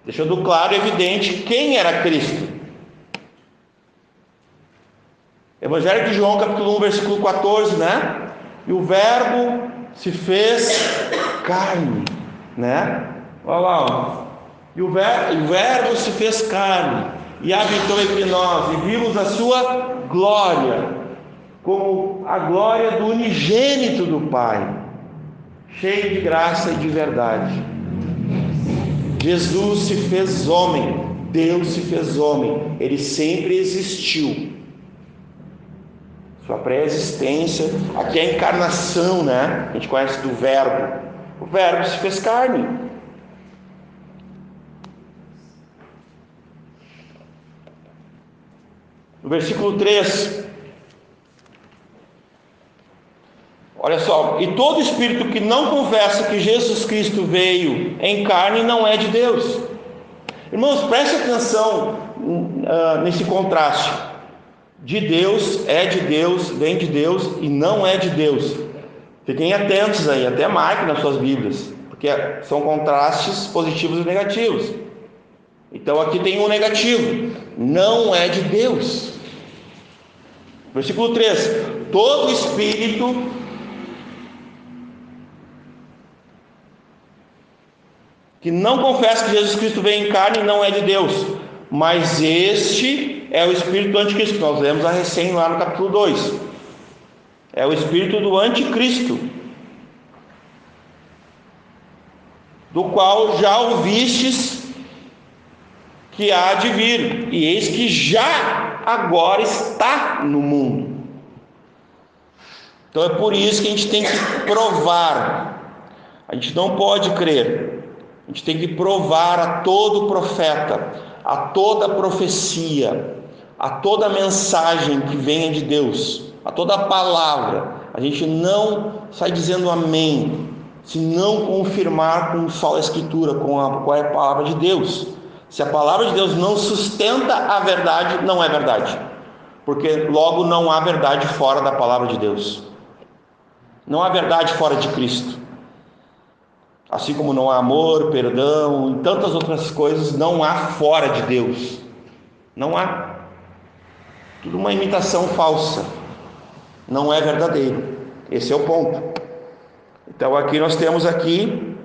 deixando claro e evidente quem era Cristo. Evangelho de João, capítulo 1, versículo 14, né? E o verbo se fez carne, né? Olha lá, E o verbo se fez carne e habitou entre nós, e vimos a sua glória, como a glória do unigênito do Pai, cheio de graça e de verdade. Jesus se fez homem, Deus se fez homem, Ele sempre existiu. Sua pré-existência, aqui é a encarnação, né? A gente conhece do verbo. O verbo se fez carne. No versículo 3, olha só: e todo espírito que não confessa que Jesus Cristo veio em carne não é de Deus. Irmãos, preste atenção nesse contraste. De Deus, é de Deus, vem de Deus e não é de Deus. Fiquem atentos aí, até marquem nas suas Bíblias, porque são contrastes positivos e negativos. Então aqui tem um negativo: não é de Deus. Versículo 3: todo espírito que não confessa que Jesus Cristo veio em carne não é de Deus, mas este é o espírito do anticristo, que nós lemos a recém lá no capítulo 2. é o espírito do anticristo, do qual já ouvistes que há de vir, e eis que já agora está no mundo. Então é por isso que a gente tem que provar. A gente não pode crer. A gente tem que provar a todo profeta, a toda profecia, a toda mensagem que venha de Deus, a toda palavra. A gente não sai dizendo amém se não confirmar com só a Escritura, com a palavra de Deus. Se a palavra de Deus não sustenta a verdade, não é verdade, porque logo não há verdade fora da palavra de Deus. Não há verdade fora de Cristo. Assim como não há amor, perdão e tantas outras coisas, não há fora de Deus. Não há. Tudo uma imitação falsa. Não é verdadeiro. Esse é o ponto. Então aqui nós temos aqui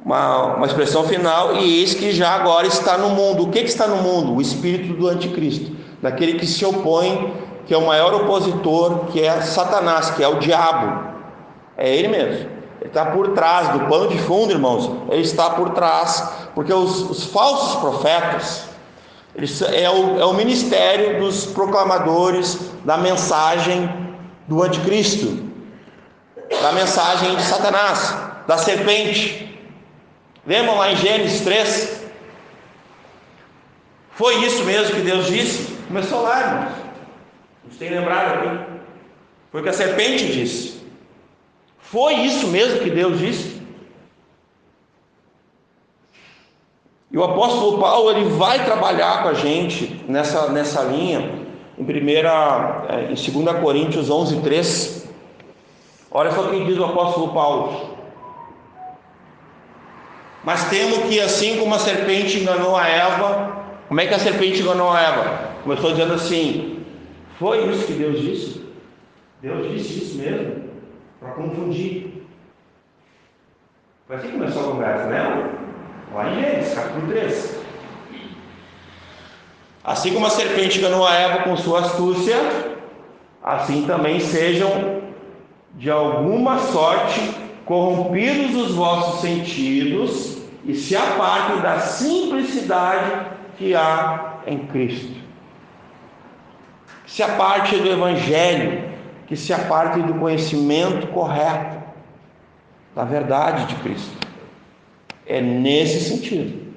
uma expressão final: e eis que já agora está no mundo. O que está no mundo? O espírito do anticristo, daquele que se opõe, que é o maior opositor, que é Satanás, que é o diabo. É ele mesmo. Ele está por trás do pano de fundo, irmãos. Ele está por trás, porque os falsos profetas, é o ministério dos proclamadores da mensagem do anticristo, da mensagem de Satanás, da serpente. Lembram lá em Gênesis 3? Foi isso mesmo que Deus disse? Começou lá, irmãos. A gente tem lembrado aqui. Foi o que a serpente disse. Foi isso mesmo que Deus disse? E o apóstolo Paulo, ele vai trabalhar com a gente nessa linha em 2 Coríntios 11:3. Olha só o que diz o apóstolo Paulo: mas temo que, assim como a serpente enganou a Eva. Como é que a serpente enganou a Eva? Começou dizendo assim: foi isso que Deus disse? Deus disse isso mesmo? Para confundir. Foi assim que começou a conversa, né? Lá em Gênesis, capítulo 3. Assim como a serpente enganou a Eva com sua astúcia, assim também sejam de alguma sorte corrompidos os vossos sentidos e se apartem da simplicidade que há em Cristo. Que se aparte do Evangelho, que se aparte do conhecimento correto da verdade de Cristo. É nesse sentido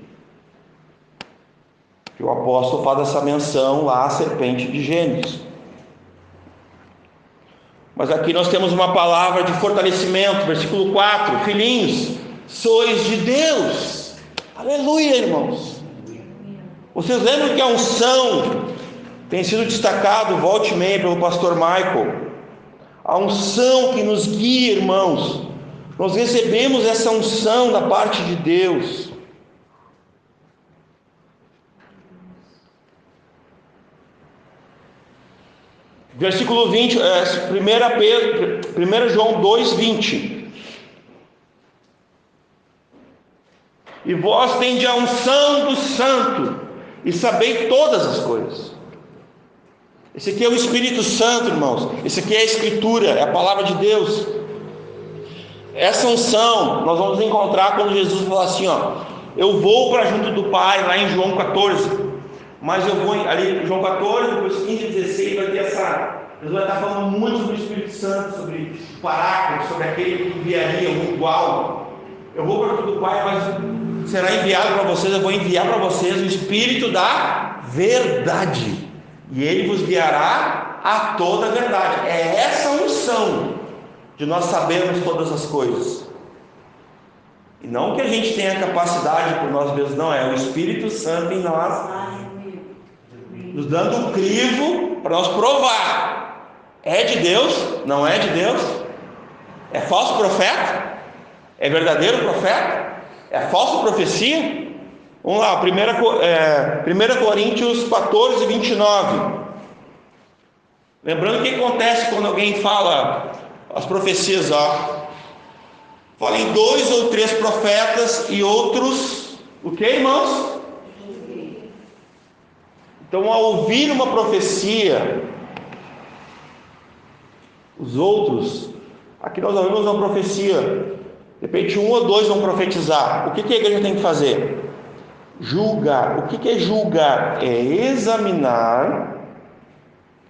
que o apóstolo faz essa menção lá à serpente de Gênesis. Mas aqui nós temos uma palavra de fortalecimento, versículo 4: filhinhos, sois de Deus. Aleluia, irmãos. Vocês lembram que a unção tem sido destacado volte e meia pelo pastor Michael? A unção que nos guia, irmãos. Nós recebemos essa unção da parte de Deus. Versículo 20, 1 João 2:20. E vós tendes a unção do Santo, e sabeis todas as coisas. Esse aqui é o Espírito Santo, irmãos. Esse aqui é a Escritura, é a palavra de Deus. Essa unção nós vamos encontrar quando Jesus fala assim, eu vou para junto do Pai, lá em João 14. Mas eu vou ali, João 14, depois 15 e 16, vai ter Jesus vai estar falando muito sobre o Espírito Santo, sobre o Paráclito, sobre aquele que enviaria o igual. Eu vou para junto do Pai, mas será enviado para vocês, eu vou enviar para vocês o Espírito da verdade, e Ele vos guiará a toda a verdade. É essa unção de nós sabermos todas as coisas, e não que a gente tenha capacidade por nós mesmos, não, é o Espírito Santo em nós, nos dando um crivo para nós provar. É de Deus? Não é de Deus? É falso profeta? É verdadeiro profeta? É falsa profecia? Vamos lá, 1 Coríntios 14:29. Lembrando o que acontece quando alguém fala as profecias, fala em 2 ou 3 profetas e outros, o que, irmãos? Então, ao ouvir uma profecia, os outros. Aqui nós ouvimos uma profecia, de repente 1 ou 2 vão profetizar. O que a igreja tem que fazer? Julgar. O que é julgar? É examinar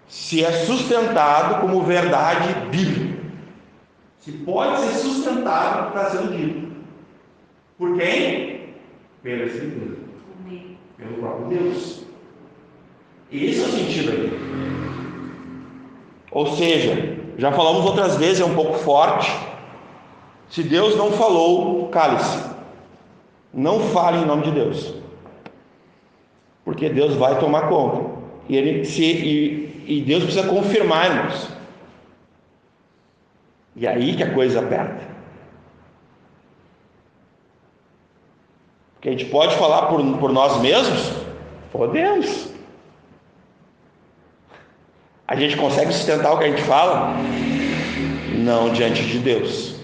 se é sustentado como verdade bíblica, se pode ser sustentado o que está sendo dito. Por quem? Pela Escritura, pelo próprio Deus. Esse é o sentido aí. Ou seja, já falamos outras vezes, é um pouco forte. Se Deus não falou, cale-se. Não fale em nome de Deus, porque Deus vai tomar conta. E Deus precisa confirmar, irmãos. E aí que a coisa aperta. Porque a gente pode falar por nós mesmos? Podemos. A gente consegue sustentar o que a gente fala? Não diante de Deus.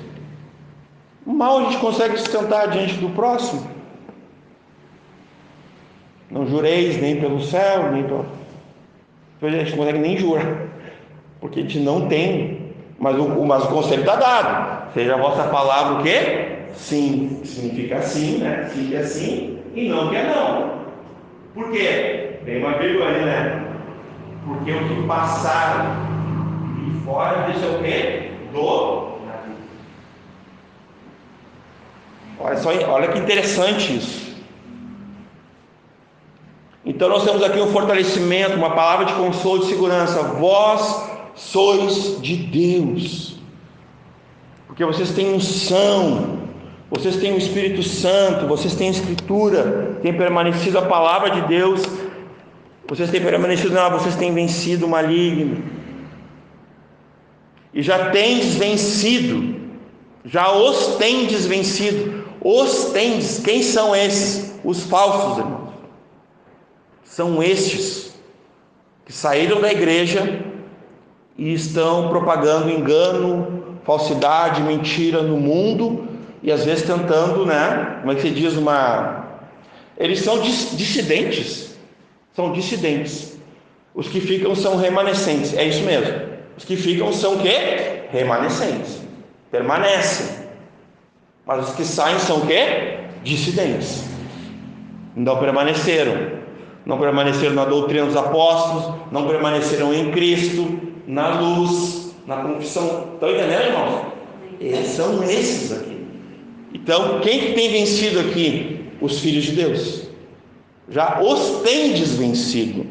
Mal a gente consegue sustentar diante do próximo. Não jureis nem pelo céu, nem pelo... A gente não consegue nem jurar, porque a gente não tem. Mas o conselho está dado. Seja a vossa palavra o quê? Sim. Significa sim, né? Sim que é sim e não que é não. Por quê? Tem uma vírgula ali, né? Porque o que passaram e fora disso é o quê? Do navio. Olha que interessante isso. Então nós temos aqui um fortalecimento, uma palavra de consolo, de segurança. Vós sois de Deus, porque vocês têm unção, vocês têm o Espírito Santo, vocês têm a Escritura, têm permanecido a palavra de Deus, vocês têm permanecido nela, vocês têm vencido o maligno, e já tendes vencido, já os tendes vencido. Os tendes, quem são esses? Os falsos, irmãos. São estes que saíram da igreja e estão propagando engano, falsidade, mentira no mundo, e às vezes tentando, né? Como é que se diz? Eles são dissidentes. São dissidentes. Os que ficam são remanescentes. É isso mesmo. Os que ficam são o quê? Remanescentes. Permanecem. Mas os que saem são o quê? Dissidentes. Não permaneceram. Não permaneceram na doutrina dos apóstolos, não permaneceram em Cristo, na luz, na confissão. Estão entendendo, irmãos? São esses aqui. Então, quem que tem vencido aqui? Os filhos de Deus. Já os tendes vencido.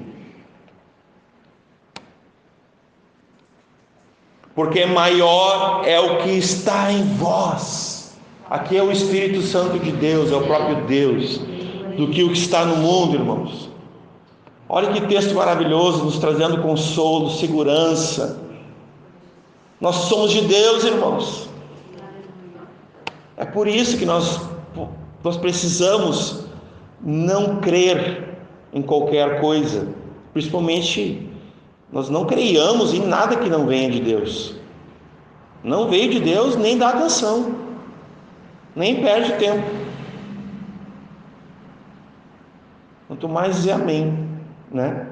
Porque maior é o que está em vós. Aqui é o Espírito Santo de Deus, é o próprio Deus, do que o que está no mundo, irmãos. Olha que texto maravilhoso, nos trazendo consolo, segurança. Nós somos de Deus, irmãos. É por isso que nós precisamos não crer em qualquer coisa. Principalmente, nós não creiamos em nada que não venha de Deus. Não veio de Deus, nem dá atenção, nem perde tempo. Quanto mais dizer amém, né?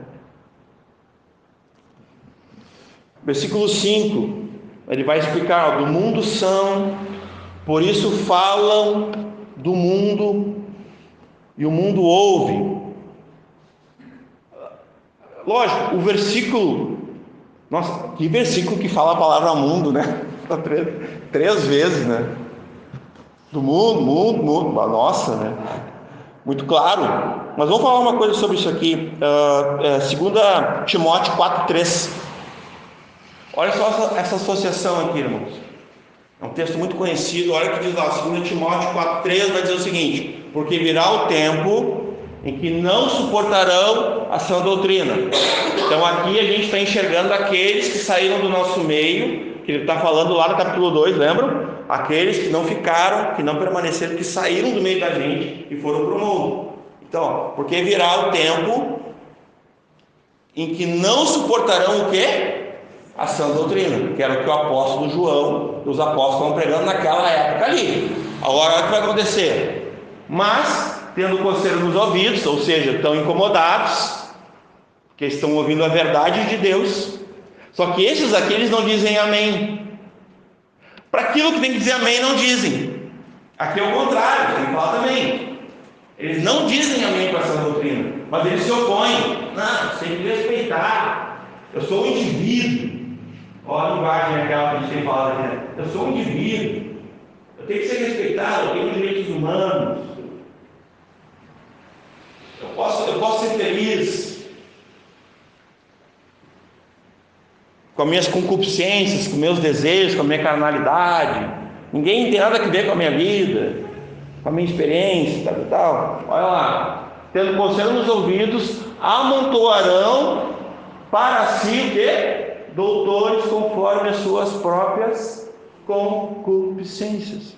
Versículo 5, ele vai explicar: do mundo são, por isso falam do mundo, e o mundo ouve. Lógico, o versículo, nossa, que versículo que fala a palavra mundo, né? Três vezes, né? Do mundo, nossa, né? Muito claro. Mas vamos falar uma coisa sobre isso aqui. 2 Timóteo 4,3. Olha só essa associação aqui, irmãos. É um texto muito conhecido. Olha o que diz lá, 2 Timóteo 4,3 vai dizer o seguinte: porque virá o tempo em que não suportarão a sã doutrina. Então aqui a gente está enxergando aqueles que saíram do nosso meio, que ele está falando lá no capítulo 2, lembram? Aqueles que não ficaram, que não permaneceram, que saíram do meio da gente e foram para o mundo. Então, porque virá o tempo em que não suportarão o quê? A sã doutrina, que era o que o apóstolo João e os apóstolos estavam pregando naquela época ali. Agora, o que vai acontecer? Mas, tendo coceira nos ouvidos, ou seja, estão incomodados, porque estão ouvindo a verdade de Deus, Só que esses aqui, eles não dizem amém. Para aquilo que tem que dizer amém, não dizem. Aqui é o contrário, tem que falar também. Eles não dizem amém para essa doutrina, mas eles se opõem. Não, você tem que respeitar. Eu sou um indivíduo. Olha a linguagem aquela que a gente tem falado aqui, né? Eu sou um indivíduo. Eu tenho que ser respeitado, eu tenho direitos humanos. Eu posso ser feliz com as minhas concupiscências, com meus desejos, com a minha carnalidade. Ninguém tem nada a ver com a minha vida, com a minha experiência, tal e tal. Olha lá, tendo conselho nos ouvidos, amontoarão para si o quê? Doutores conforme as suas próprias concupiscências.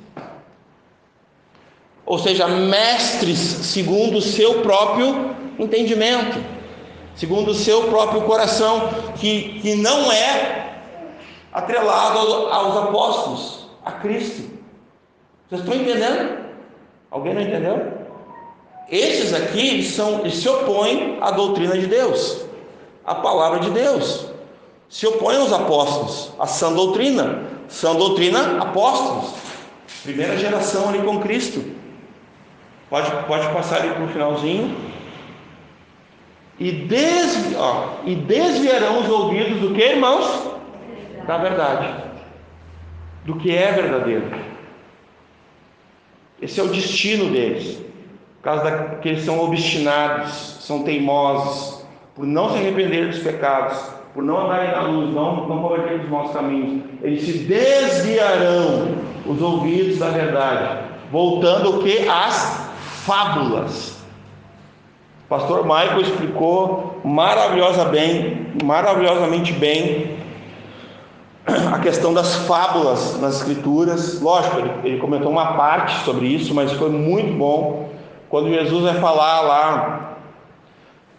Ou seja, mestres segundo o seu próprio entendimento, segundo o seu próprio coração, que não é atrelado aos apóstolos, a Cristo. Vocês estão entendendo? Alguém não entendeu? Esses aqui, eles se opõem à doutrina de Deus, à palavra de Deus. Se opõem aos apóstolos, à sã doutrina. Sã doutrina, apóstolos. Primeira geração ali com Cristo. Pode passar ali para o finalzinho. E desviarão os ouvidos do que, irmãos? Da verdade. Do que é verdadeiro. Esse é o destino deles. Por causa que eles são obstinados, são teimosos, por não se arrepender dos pecados, por não andarem na luz, não converterem dos maus caminhos. Eles se desviarão os ouvidos da verdade, voltando o que? Às fábulas. O pastor Michael explicou maravilhosamente bem a questão das fábulas nas escrituras. Lógico, ele comentou uma parte sobre isso, mas foi muito bom. Quando Jesus vai falar lá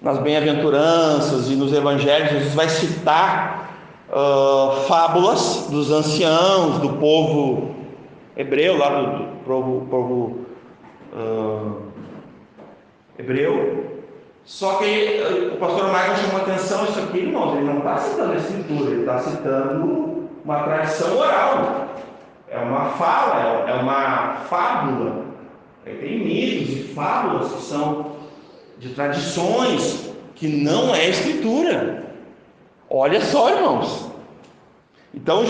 nas bem-aventuranças e nos evangelhos, Jesus vai citar fábulas dos anciãos, do povo hebreu, lá do povo hebreu. Só que o pastor Michael chamou a atenção, isso aqui, irmãos, ele não está citando a escritura, ele está citando uma tradição oral, é uma fala, é uma fábula. Tem mitos e fábulas que são de tradições, que não é escritura. Olha só, irmãos. Então,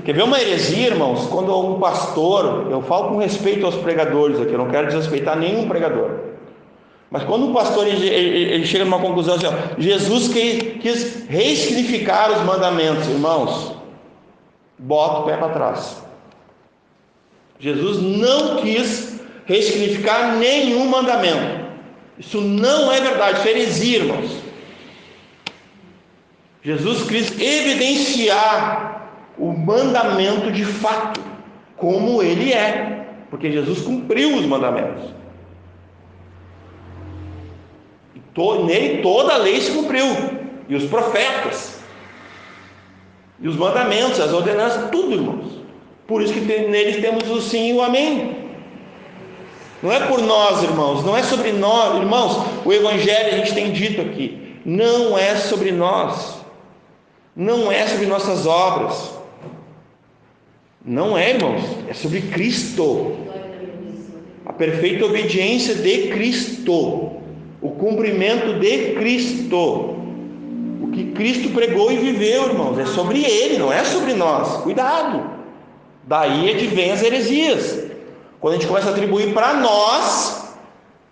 quer ver uma heresia, irmãos? Quando um pastor, eu falo com respeito aos pregadores aqui, eu não quero desrespeitar nenhum pregador, mas quando um pastor ele chega numa conclusão assim, Jesus quis ressignificar os mandamentos, irmãos, bota o pé para trás. Jesus não quis ressignificar nenhum mandamento. Isso não é verdade, isso é heresia, irmãos. Jesus quis evidenciar o mandamento de fato, como ele é, porque Jesus cumpriu os mandamentos. Nele toda a lei se cumpriu, e os profetas, e os mandamentos, as ordenanças, tudo, irmãos. Por isso que neles temos o sim e o amém. Não é por nós, irmãos, não é sobre nós, irmãos. O evangelho, a gente tem dito aqui, não é sobre nós, não é sobre nossas obras, não é, irmãos, é sobre Cristo, a perfeita obediência de Cristo, o cumprimento de Cristo, o que Cristo pregou e viveu, irmãos, é sobre Ele, não é sobre nós. Cuidado, daí é que vem as heresias, quando a gente começa a atribuir para nós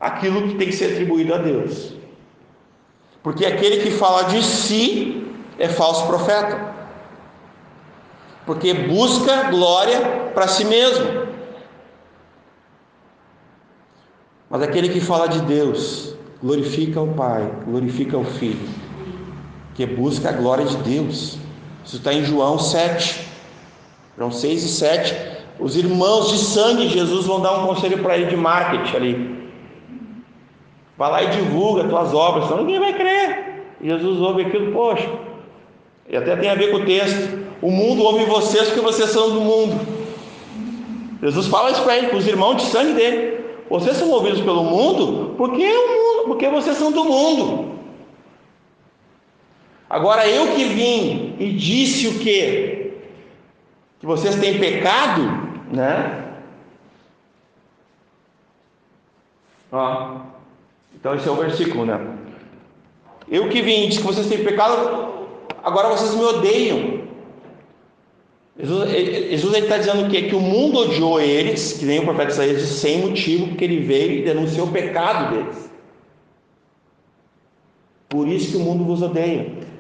aquilo que tem que ser atribuído a Deus, porque aquele que fala de si é falso profeta, porque busca glória para si mesmo. Mas aquele que fala de Deus glorifica o Pai, glorifica o Filho, que busca a glória de Deus. Isso está em João 7, João 6 e 7. Os irmãos de sangue de Jesus vão dar um conselho para ele de marketing ali. Vai lá e divulga as tuas obras, senão ninguém vai crer. E Jesus ouve aquilo, poxa, e até tem a ver com o texto: o mundo ouve vocês porque vocês são do mundo. Jesus fala isso para ele, para os irmãos de sangue dele: vocês são ouvidos pelo mundo porque vocês são do mundo. Agora eu que vim e disse o quê? Que vocês têm pecado, né? Então esse é o versículo, né? Eu que vim e disse que vocês têm pecado, agora vocês me odeiam. Jesus está dizendo o quê? Que o mundo odiou eles, que nem o profeta Isaías disse, sem motivo, porque ele veio e denunciou o pecado deles. Por isso que o mundo vos odeia.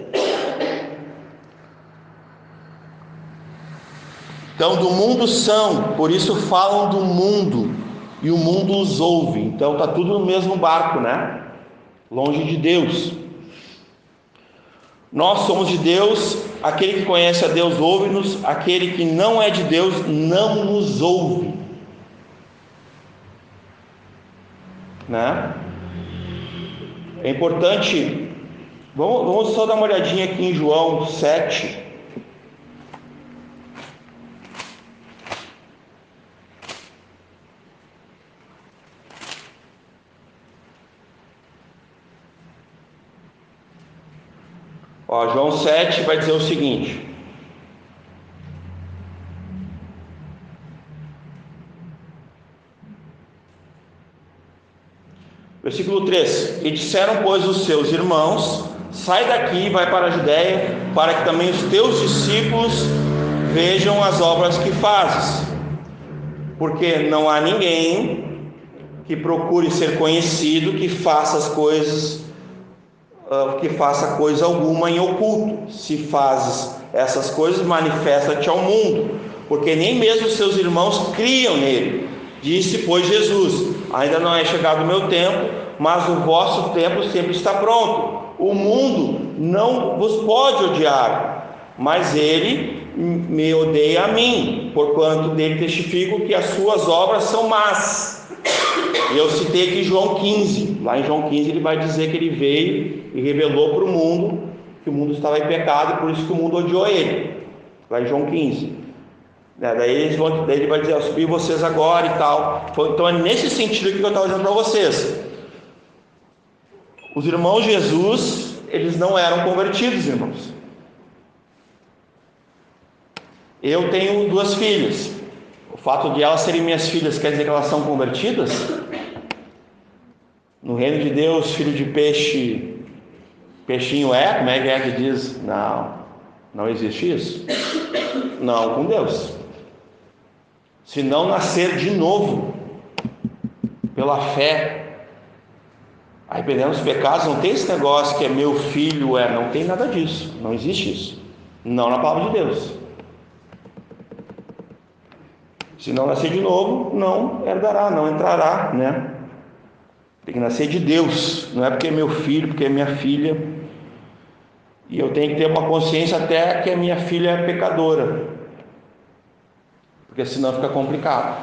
Então, do mundo são, por isso falam do mundo, e o mundo os ouve. Então, está tudo no mesmo barco, né? Longe de Deus. Nós somos de Deus, aquele que conhece a Deus ouve-nos, aquele que não é de Deus não nos ouve. Né? É importante, vamos só dar uma olhadinha aqui em João 7. João 7 vai dizer o seguinte: versículo 3: E disseram, pois, os seus irmãos: sai daqui e vai para a Judéia, para que também os teus discípulos vejam as obras que fazes, porque não há ninguém que procure ser conhecido que faça as coisas, que faça coisa alguma em oculto. Se fazes essas coisas, manifesta-te ao mundo, porque nem mesmo os seus irmãos criam nele. Disse, pois, Jesus: ainda não é chegado o meu tempo, mas o vosso tempo sempre está pronto. O mundo não vos pode odiar, mas ele me odeia a mim, porquanto dele testifico que as suas obras são más. E eu citei aqui João 15. Lá em João 15 ele vai dizer que ele veio e revelou para o mundo que o mundo estava em pecado, e por isso que o mundo odiou ele. Lá em João 15. Daí ele vai dizer: eu subi vocês agora e tal. Então é nesse sentido que eu estava dizendo para vocês. Os irmãos de Jesus, eles não eram convertidos, irmãos. Eu tenho 2 filhas. O fato de elas serem minhas filhas quer dizer que elas são convertidas? No reino de Deus, filho de peixe, peixinho é? Como é que diz? Não existe isso. Não com Deus. Se não nascer de novo, pela fé, arrependendo dos pecados, não tem esse negócio que é meu filho, não tem nada disso, não existe isso, não na palavra de Deus. Se não nascer de novo, não herdará, não entrará, né? Tem que nascer de Deus, não é porque é meu filho, porque é minha filha, e eu tenho que ter uma consciência até que a minha filha é pecadora, porque senão fica complicado,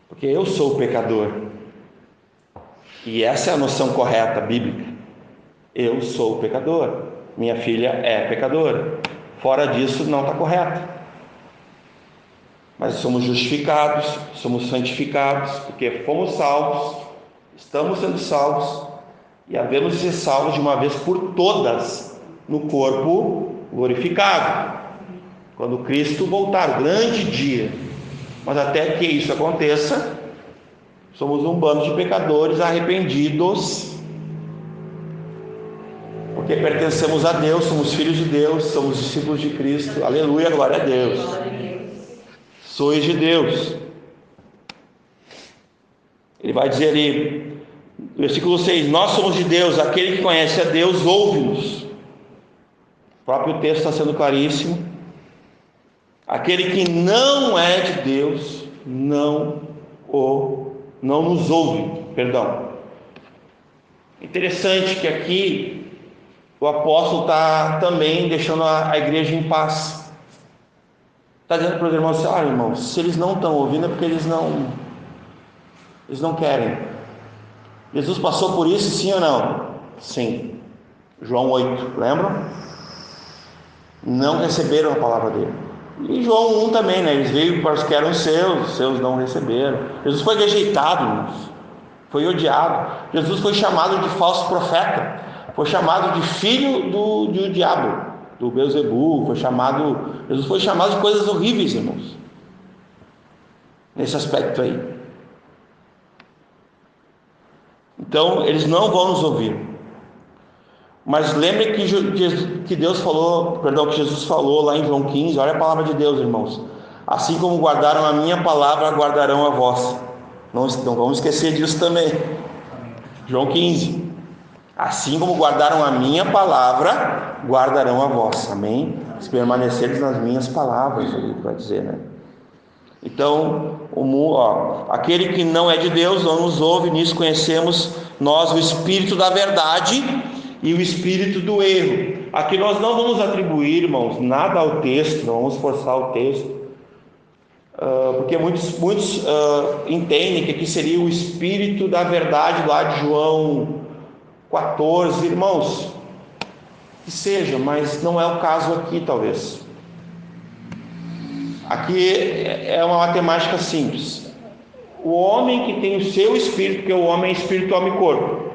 porque eu sou o pecador, e essa é a noção correta bíblica. Eu sou o pecador, minha filha é pecadora, fora disso não está correto. Mas somos justificados, somos santificados, porque fomos salvos, estamos sendo salvos, e havemos de ser salvos de uma vez por todas, no corpo glorificado, quando Cristo voltar, o grande dia. Mas até que isso aconteça, somos um bando de pecadores arrependidos, porque pertencemos a Deus, somos filhos de Deus, somos discípulos de Cristo. Aleluia, glória a Deus. Sois de Deus. Ele vai dizer ali, versículo 6: nós somos de Deus, aquele que conhece a Deus ouve-nos. O próprio texto está sendo claríssimo. Aquele que não é de Deus não nos ouve. Interessante que aqui o apóstolo está também deixando a igreja em paz. Está dizendo para os irmãos: irmãos, se eles não estão ouvindo é porque eles não querem. Jesus passou por isso, sim ou não? Sim. João 8, lembram? Não receberam a palavra dele. E João 1 também, né? Eles veio para os que eram seus não receberam. Jesus foi rejeitado, irmãos. Foi odiado. Jesus foi chamado de falso profeta. foi chamado de filho do diabo, do Beelzebul, Jesus foi chamado de coisas horríveis, irmãos, nesse aspecto aí. Então, eles não vão nos ouvir. Mas lembre que Deus falou, que Jesus falou lá em João 15, olha a palavra de Deus, irmãos. Assim como guardaram a minha palavra, guardarão a vossa. Não vamos esquecer disso também. João 15. Assim como guardaram a minha palavra, guardarão a vossa. Amém? Se permanecerdes nas minhas palavras, ele vai dizer, né? Então, aquele que não é de Deus não nos ouve, nisso conhecemos nós o espírito da verdade e o espírito do erro. Aqui nós não vamos atribuir, irmãos, nada ao texto, não vamos forçar o texto, porque muitos entendem que aqui seria o espírito da verdade lá de João 14, irmãos, que seja, mas não é o caso aqui, talvez. Aqui é uma matemática simples. O homem que tem o seu espírito, porque o homem é espírito, alma e corpo.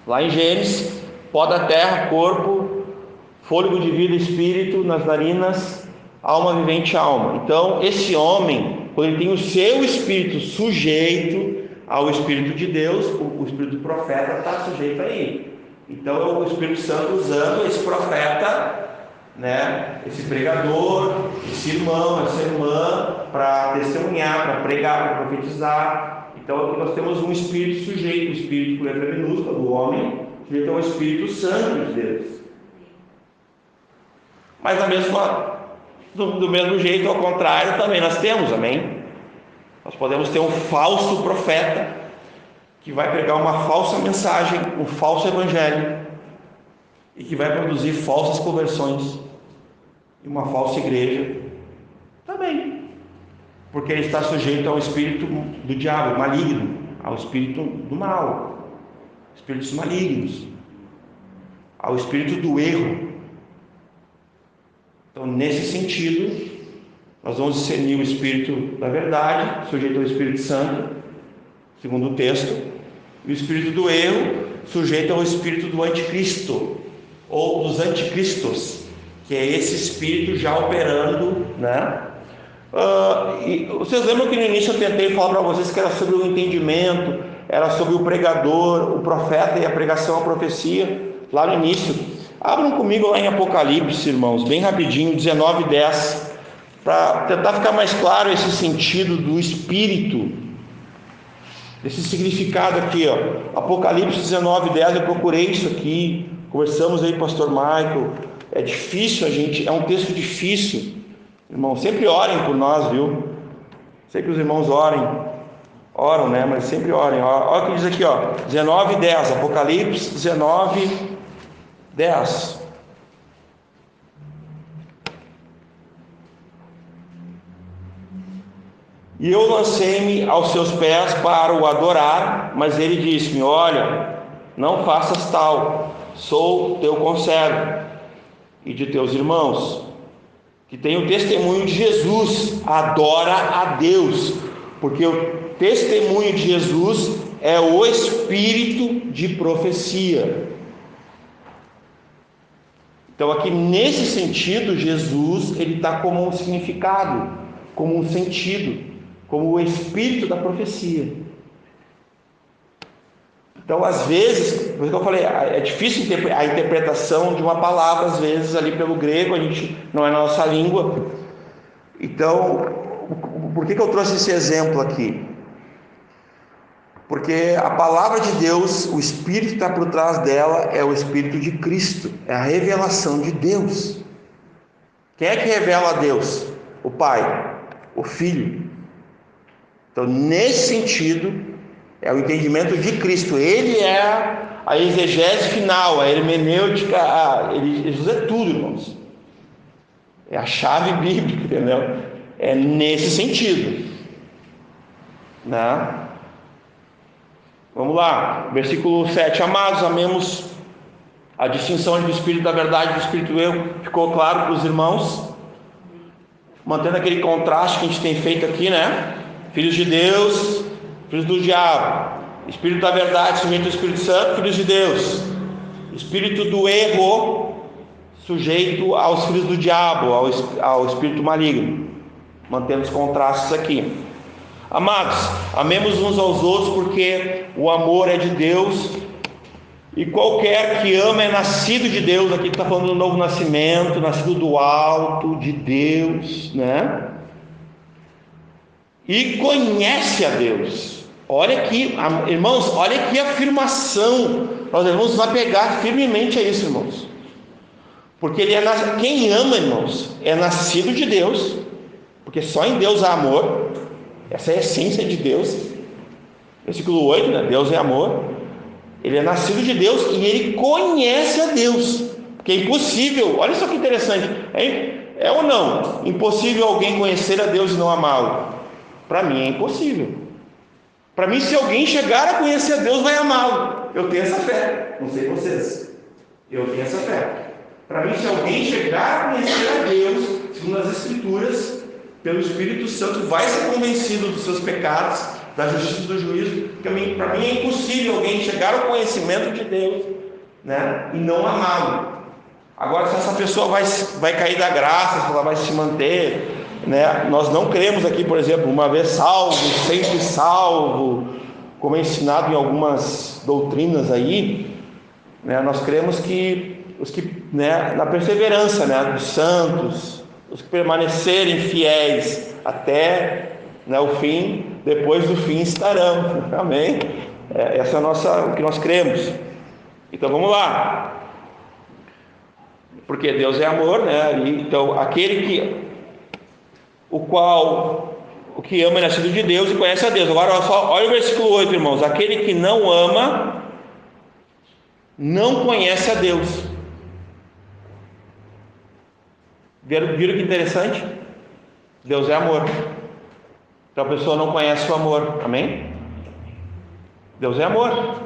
Lá em Gênesis, pó da terra, corpo, fôlego de vida, espírito nas narinas, alma vivente, alma. Então, esse homem, quando ele tem o seu espírito sujeito ao Espírito de Deus, o Espírito do profeta está sujeito a ele. Então, é o Espírito Santo usando esse profeta, né, esse pregador, esse irmão, essa irmã, para testemunhar, para pregar, para profetizar. Então, aqui nós temos um espírito sujeito, o espírito com letra minúscula do homem, sujeito ao Espírito Santo de Deus. Mas do mesmo jeito, ao contrário, também nós temos, amém? Nós podemos ter um falso profeta que vai pregar uma falsa mensagem, um falso evangelho, e que vai produzir falsas conversões e uma falsa igreja também, porque ele está sujeito ao espírito do diabo, maligno, ao espírito do mal, espíritos malignos, ao espírito do erro. Então, nesse sentido, nós vamos discernir o espírito da verdade, sujeito ao Espírito Santo, segundo o texto, e o espírito do erro, sujeito ao espírito do anticristo, ou dos anticristos, que é esse espírito já operando, né? E vocês lembram que no início eu tentei falar para vocês que era sobre o entendimento, era sobre o pregador, o profeta e a pregação, a profecia, lá no início. Abram comigo lá em Apocalipse, irmãos, bem rapidinho, 19:10, para tentar ficar mais claro esse sentido do espírito, esse significado aqui, ó. Apocalipse 19:10, eu procurei isso aqui, conversamos aí, pastor Michael. É difícil, é um texto difícil, irmão. Sempre orem por nós, viu? Sei que os irmãos oram, né? Mas sempre orem. Olha o que diz aqui, ó, 19:10, Apocalipse 19:10. E eu lancei-me aos seus pés para o adorar, mas ele disse-me: olha, não faças tal, sou teu conservo e de teus irmãos, que tem o testemunho de Jesus, adora a Deus, porque o testemunho de Jesus é o espírito de profecia. Então aqui nesse sentido, Jesus, ele está como um significado, como um sentido, como o espírito da profecia. Então, às vezes, por isso que eu falei, é difícil a interpretação de uma palavra, às vezes, ali pelo grego, a gente não é na nossa língua. Então, por que eu trouxe esse exemplo aqui? Porque a palavra de Deus, o Espírito que está por trás dela, é o Espírito de Cristo, é a revelação de Deus. Quem é que revela a Deus? O Pai, o Filho. Então, nesse sentido, é o entendimento de Cristo. Ele é a exegese final, a hermenêutica, Jesus é tudo, irmãos. É a chave bíblica, entendeu? É nesse sentido, né? Vamos lá, versículo 7. Amados, amemos a distinção entre o Espírito da verdade e o Espírito do erro. Ficou claro para os irmãos? Mantendo aquele contraste que a gente tem feito aqui, né? Filhos de Deus, filhos do diabo. Espírito da verdade, sujeito ao Espírito Santo, filhos de Deus. espírito do erro, sujeito aos filhos do diabo, ao espírito maligno. Mantendo os contrastes aqui. Amados, amemos uns aos outros, porque o amor é de Deus, e qualquer que ama é nascido de Deus. Aqui está falando do novo nascimento, nascido do alto, de Deus, né? E conhece a Deus. Olha aqui, irmãos, olha aqui a afirmação. Nós vamos apegar firmemente a isso, irmãos. Porque quem ama, irmãos, é nascido de Deus, porque só em Deus há amor. Essa é a essência de Deus. Versículo 8, né? Deus é amor. Ele é nascido de Deus e ele conhece a Deus. Porque é impossível, olha só que interessante. É ou não? Impossível alguém conhecer a Deus e não amá-lo? Para mim é impossível. Para mim, se alguém chegar a conhecer a Deus, vai amá-lo. Eu tenho essa fé. Não sei vocês. Eu tenho essa fé. Para mim, se alguém chegar a conhecer a Deus, segundo as Escrituras, pelo Espírito Santo, vai ser convencido dos seus pecados, da justiça e do juízo. Para mim é impossível alguém chegar ao conhecimento de Deus, né, e não amá-lo. Agora, se essa pessoa vai cair da graça, se ela vai se manter, né, nós não cremos aqui, por exemplo, uma vez salvo, sempre salvo, como é ensinado em algumas doutrinas aí, né, nós cremos que os que, né, na perseverança, né, dos santos, os que permanecerem fiéis até, né, o fim, depois do fim estarão. Amém? Essa é o que nós cremos. Então vamos lá. Porque Deus é amor, né? Então o que ama é nascido de Deus e conhece a Deus. Agora olha o versículo 8, irmãos. Aquele que não ama não conhece a Deus. Viram que interessante? Deus é amor. Então a pessoa não conhece o amor. Amém? Deus é amor.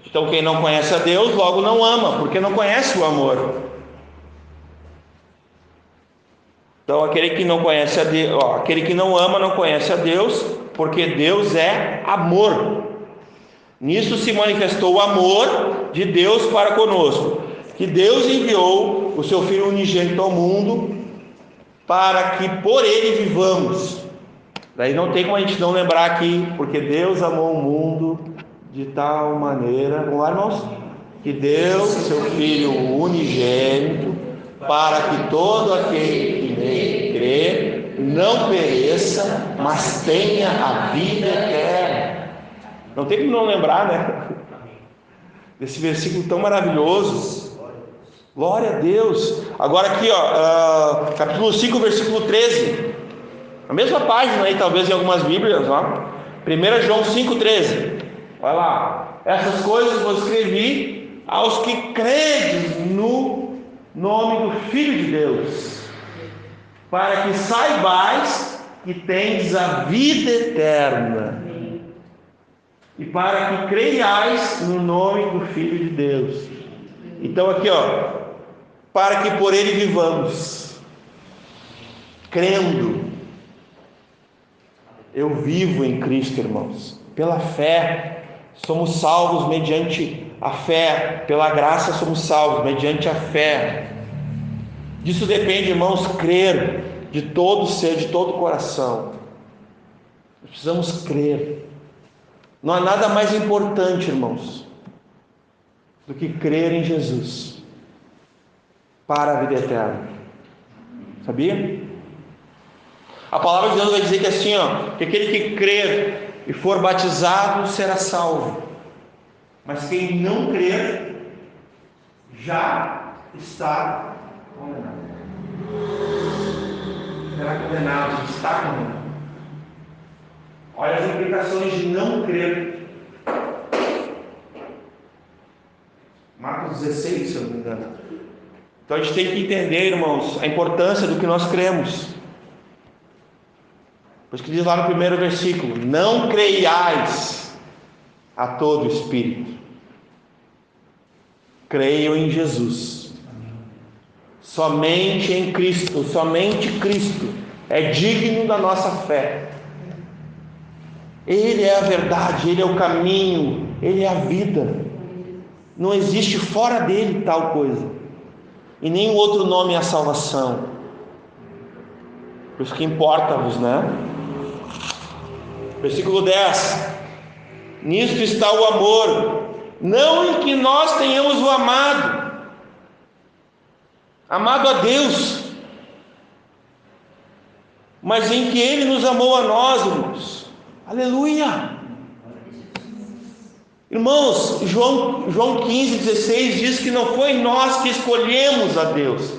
Então quem não conhece a Deus logo não ama, porque não conhece o amor. Então aquele que não conhece a Deus, aquele que não ama não conhece a Deus, porque Deus é amor. Nisso se manifestou o amor de Deus para conosco, que Deus enviou o seu Filho unigênito ao mundo para que por ele vivamos. Daí não tem como a gente não lembrar aqui, porque Deus amou o mundo de tal maneira, vamos lá, irmãos, que deu o seu Filho unigênito para que todo aquele que nele crê não pereça, mas tenha a vida eterna. Não tem como não lembrar, né, desse versículo tão maravilhoso. Glória a Deus. Agora aqui, capítulo 5, versículo 13, a mesma página aí, talvez em algumas bíblias, 1 João 5,13. Olha lá. Essas coisas vos escrevi aos que creem no nome do Filho de Deus, para que saibais que tendes a vida eterna, e para que creiais no nome do Filho de Deus. Então aqui, para que por ele vivamos, crendo. Eu vivo em Cristo, irmãos, pela fé somos salvos mediante a fé, pela graça somos salvos mediante a fé. Disso depende, irmãos, crer de todo ser, de todo coração. Nós precisamos crer. Não há nada mais importante, irmãos, do que crer em Jesus para a vida eterna. Sabia? A palavra de Deus vai dizer que assim, que aquele que crer e for batizado será salvo, mas quem não crer já está condenado. Será condenado, está condenado. Olha as implicações de não crer. Marcos 16, se eu não me engano. Então a gente tem que entender, irmãos, a importância do que nós cremos. Por isso que diz lá no primeiro versículo: não creiais a todo espírito, creiam em Jesus. Somente em Cristo, somente Cristo é digno da nossa fé. Ele é a verdade, Ele é o caminho, Ele é a vida. Não existe fora dele tal coisa. E nenhum outro nome é a salvação. Por isso que importa-vos, né? Versículo 10. Nisto está o amor, não em que nós tenhamos o amado a Deus, mas em que Ele nos amou a nós, irmãos. Aleluia! Irmãos, João 15,16 diz que não foi nós que escolhemos a Deus.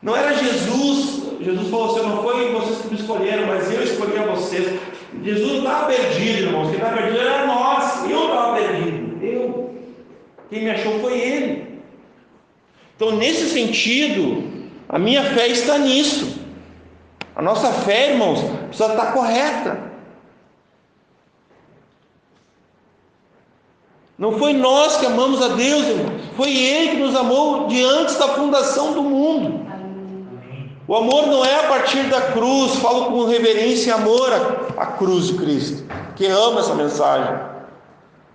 Não era Jesus. Jesus falou assim: não foi vocês que me escolheram, mas eu escolhi a vocês. Jesus não estava perdido, irmãos. Quem estava perdido era nós. Eu estava perdido. Quem me achou foi Ele. Então, nesse sentido, a minha fé está nisso. A nossa fé, irmãos, precisa estar correta. Não foi nós que amamos a Deus, irmãos. Foi Ele que nos amou de antes da fundação do mundo. O amor não é a partir da cruz. Falo com reverência e amor a cruz de Cristo, que ama essa mensagem.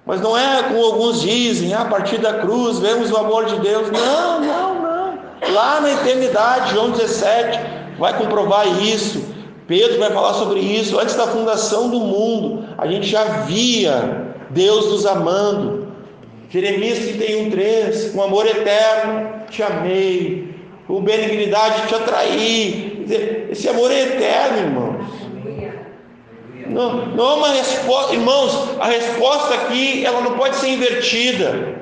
Mas não é como alguns dizem, a partir da cruz vemos o amor de Deus. Não. Lá na eternidade, João 17 vai comprovar isso. Pedro vai falar sobre isso. Antes da fundação do mundo, a gente já via Deus nos amando. Jeremias 31:3, com amor eterno te amei, com benignidade te atraí. Esse amor é eterno, irmãos. Não é uma resposta, irmãos. A resposta aqui, ela não pode ser invertida.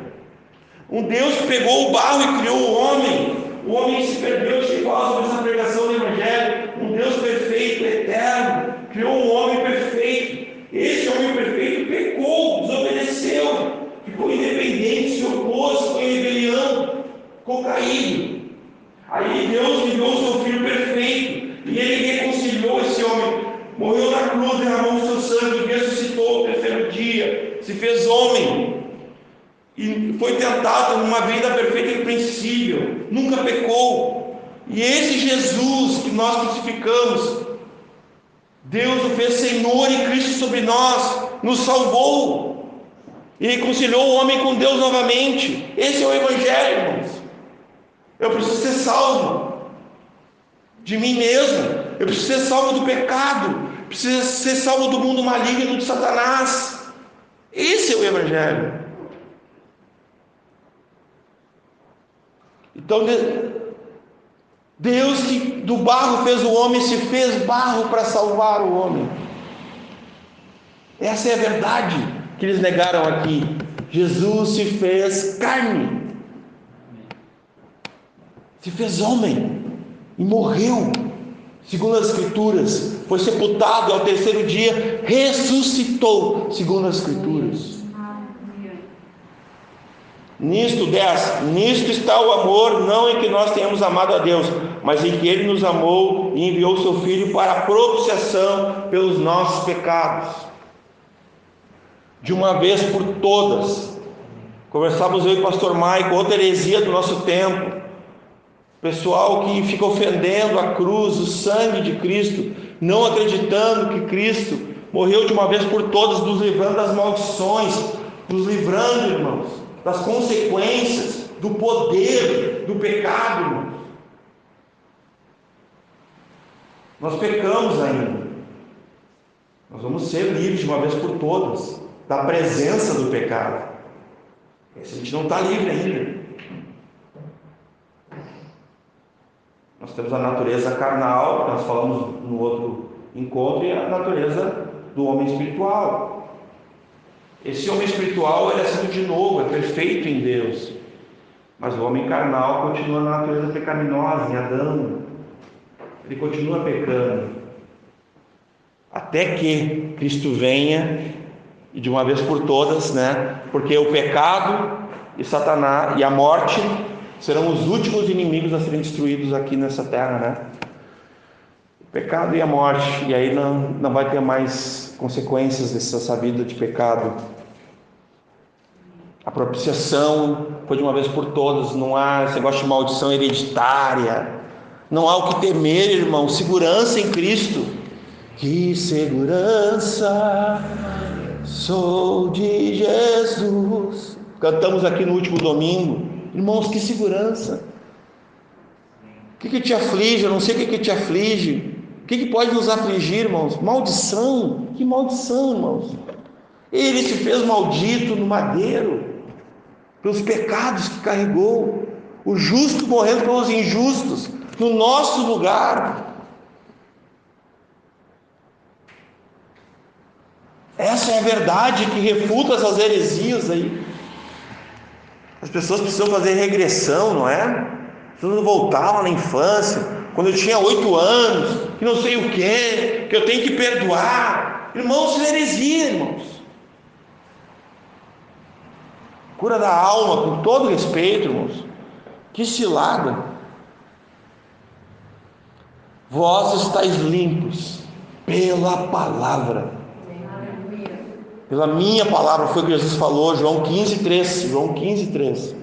Um Deus que pegou o barro e criou o homem se perdeu. Eu falo sobre essa pregação do Evangelho. Um Deus perfeito, eterno, criou um homem perfeito. Esse homem perfeito pecou, desobedeceu, ficou independente, se opôs, ficou em rebelião, ficou caído. Aí Deus enviou o seu Filho perfeito, e Ele reconciliou esse homem, morreu na cruz, derramou o seu sangue, ressuscitou no terceiro dia, se fez homem, e foi tentado numa vida perfeita e impossível, nunca pecou. E esse Jesus que nós crucificamos, Deus o fez Senhor e Cristo sobre nós, nos salvou e reconciliou o homem com Deus novamente. Esse é o Evangelho, irmãos. Eu preciso ser salvo de mim mesmo, eu preciso ser salvo do pecado, preciso ser salvo do mundo maligno de Satanás. Esse é o Evangelho. Então, Deus que do barro fez o homem, se fez barro para salvar o homem. Essa é a verdade que eles negaram aqui. Jesus se fez carne, se fez homem e morreu, segundo as Escrituras. Foi sepultado, ao terceiro dia ressuscitou, segundo as Escrituras. Nisto está o amor, não em que nós tenhamos amado a Deus, mas em que Ele nos amou e enviou o seu Filho para a propiciação pelos nossos pecados, de uma vez por todas. Conversávamos eu e o pastor Maico, outra heresia do nosso tempo, pessoal que fica ofendendo a cruz, o sangue de Cristo, não acreditando que Cristo morreu de uma vez por todas, nos livrando das maldições, nos livrando, irmãos, das consequências, do poder do pecado, irmãos. Nós pecamos ainda. Nós vamos ser livres de uma vez por todas da presença do pecado. Esse a gente não está livre ainda. Nós temos a natureza carnal, que nós falamos no outro encontro, e a natureza do homem espiritual. Esse homem espiritual é nascido de novo, é perfeito em Deus, mas o homem carnal continua na natureza pecaminosa, em Adão. Ele continua pecando, até que Cristo venha, e de uma vez por todas, né? Porque o pecado e Satanás e a morte serão os últimos inimigos a serem destruídos aqui nessa terra, né? O pecado e a morte, e aí não vai ter mais consequências dessa vida de pecado. A propiciação foi de uma vez por todas, não há esse negócio de maldição hereditária, não há o que temer, irmão. Segurança em Cristo. Que segurança sou de Jesus, cantamos aqui no último domingo. Irmãos, que segurança! O que te aflige? Eu não sei o que te aflige. O que pode nos afligir, irmãos? Maldição. Que maldição, irmãos? Ele se fez maldito no madeiro pelos pecados que carregou, o justo morrendo pelos injustos no nosso lugar. Essa é a verdade que refuta essas heresias aí. As pessoas precisam fazer regressão, não é? Precisam voltar lá na infância, quando eu tinha 8 anos, que não sei o que eu tenho que perdoar. Irmãos, isso é heresia, irmãos. Cura da alma, com todo respeito, irmãos. Que cilada. Vós estáis limpos pela palavra. Pela minha palavra, foi o que Jesus falou, João 15:3. João 15:3.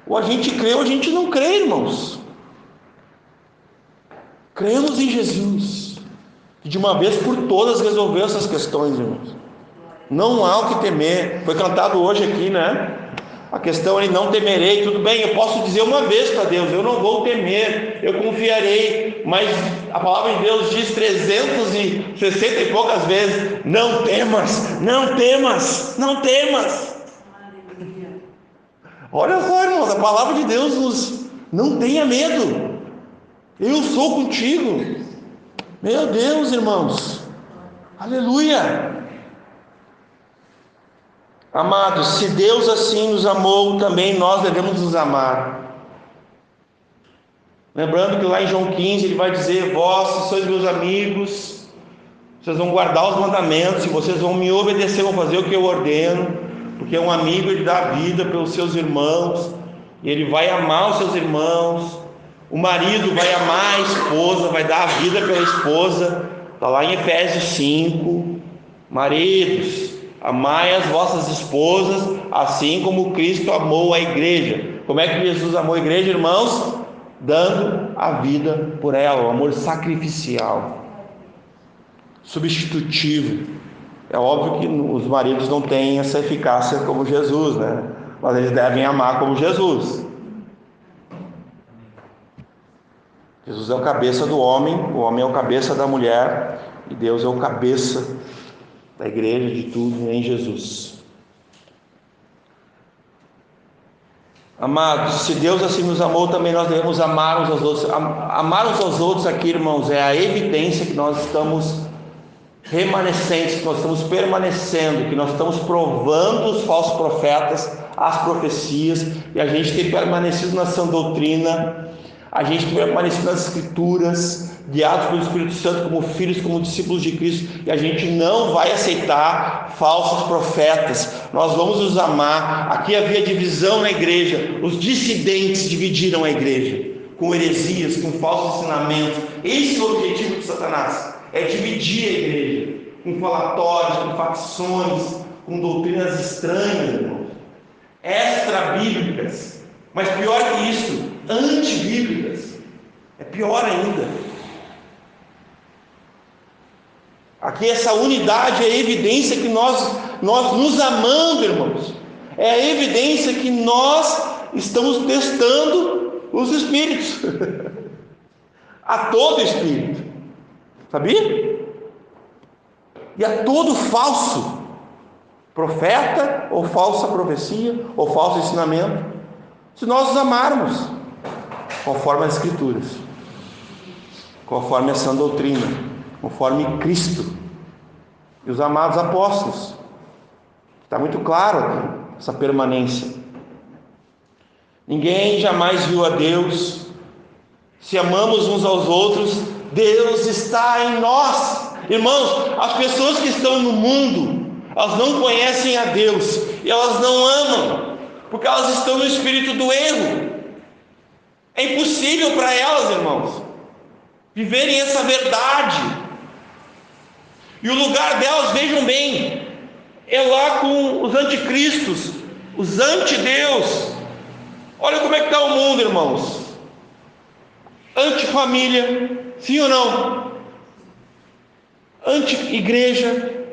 Ou a gente crê ou a gente não crê, irmãos. Cremos em Jesus, que de uma vez por todas resolveu essas questões, irmãos. Não há o que temer. Foi cantado hoje aqui, né? A questão é: não temerei. Tudo bem, eu posso dizer uma vez para Deus: eu não vou temer, eu confiarei. Mas a palavra de Deus diz 360 e poucas vezes: não temas, não temas, não temas. Olha só, irmãos, a palavra de Deus nos: não tenha medo, eu sou contigo. Meu Deus, irmãos, aleluia. Amados, se Deus assim nos amou, também nós devemos nos amar. Lembrando que lá em João 15 ele vai dizer: vós sois meus amigos, vocês vão guardar os mandamentos, e vocês vão me obedecer, vão fazer o que eu ordeno. Porque um amigo, ele dá a vida pelos seus irmãos, e ele vai amar os seus irmãos. O marido vai amar a esposa, vai dar a vida pela esposa. Está lá em Efésios 5. Maridos, amai as vossas esposas, assim como Cristo amou a igreja. Como é que Jesus amou a igreja, irmãos? Dando a vida por ela, o amor sacrificial, substitutivo. É óbvio que os maridos não têm essa eficácia como Jesus, né? Mas eles devem amar como Jesus. Jesus é o cabeça do homem, o homem é o cabeça da mulher, e Deus é o cabeça da igreja, de tudo em Jesus. Amados, se Deus assim nos amou, também nós devemos amar uns aos outros. Amar uns aos outros aqui, irmãos, é a evidência que nós estamos remanescentes, que nós estamos permanecendo, que nós estamos provando os falsos profetas, as profecias, e a gente tem permanecido na sã doutrina, a gente tem permanecido nas escrituras, guiados pelo Espírito Santo como filhos, como discípulos de Cristo, e a gente não vai aceitar falsos profetas. Nós vamos os amar. Aqui havia divisão na igreja, os dissidentes dividiram a igreja, com heresias, com falsos ensinamentos. Esse é o objetivo de Satanás, é dividir a igreja, com falatórios, com facções, com doutrinas estranhas, irmãos, extra-bíblicas, mas pior que isso, antibíblicas, é pior ainda. Aqui essa unidade é a evidência que nós nos amando, irmãos, é a evidência que nós estamos testando os espíritos, a todo espírito, sabia? E a todo falso profeta, ou falsa profecia, ou falso ensinamento, se nós os amarmos, conforme as Escrituras, conforme a sã doutrina, conforme Cristo e os amados apóstolos. Está muito claro aqui, essa permanência. Ninguém jamais viu a Deus. Se amamos uns aos outros, Deus está em nós. Irmãos, as pessoas que estão no mundo, elas não conhecem a Deus, e elas não amam, porque elas estão no espírito do erro. É impossível para elas, irmãos, viverem essa verdade. E o lugar delas, vejam bem, é lá com os anticristos, os antideus. Olha como é que está o mundo, irmãos. Antifamília, sim ou não? Anti-igreja,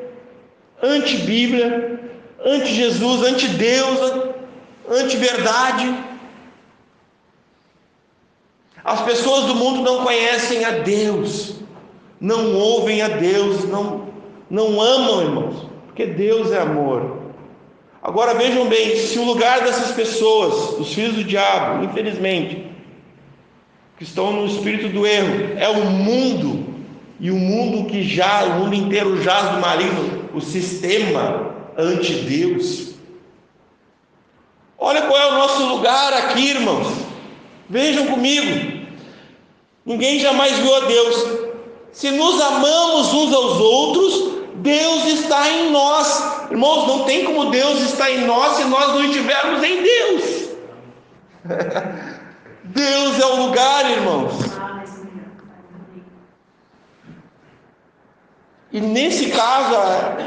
anti-bíblia, anti-Jesus, anti-Deus, anti-verdade. As pessoas do mundo não conhecem a Deus, não ouvem a Deus, não amam, irmãos, porque Deus é amor. Agora vejam bem, se o lugar dessas pessoas, os filhos do diabo, infelizmente, que estão no espírito do erro, é o mundo, e o mundo o mundo inteiro jaz do maligno, o sistema anti-Deus. Olha qual é o nosso lugar aqui, irmãos. Vejam comigo. Ninguém jamais viu a Deus. Se nos amamos uns aos outros, Deus está em nós. Irmãos, não tem como Deus estar em nós se nós não estivermos em Deus. Deus é o lugar, irmãos. E nesse caso,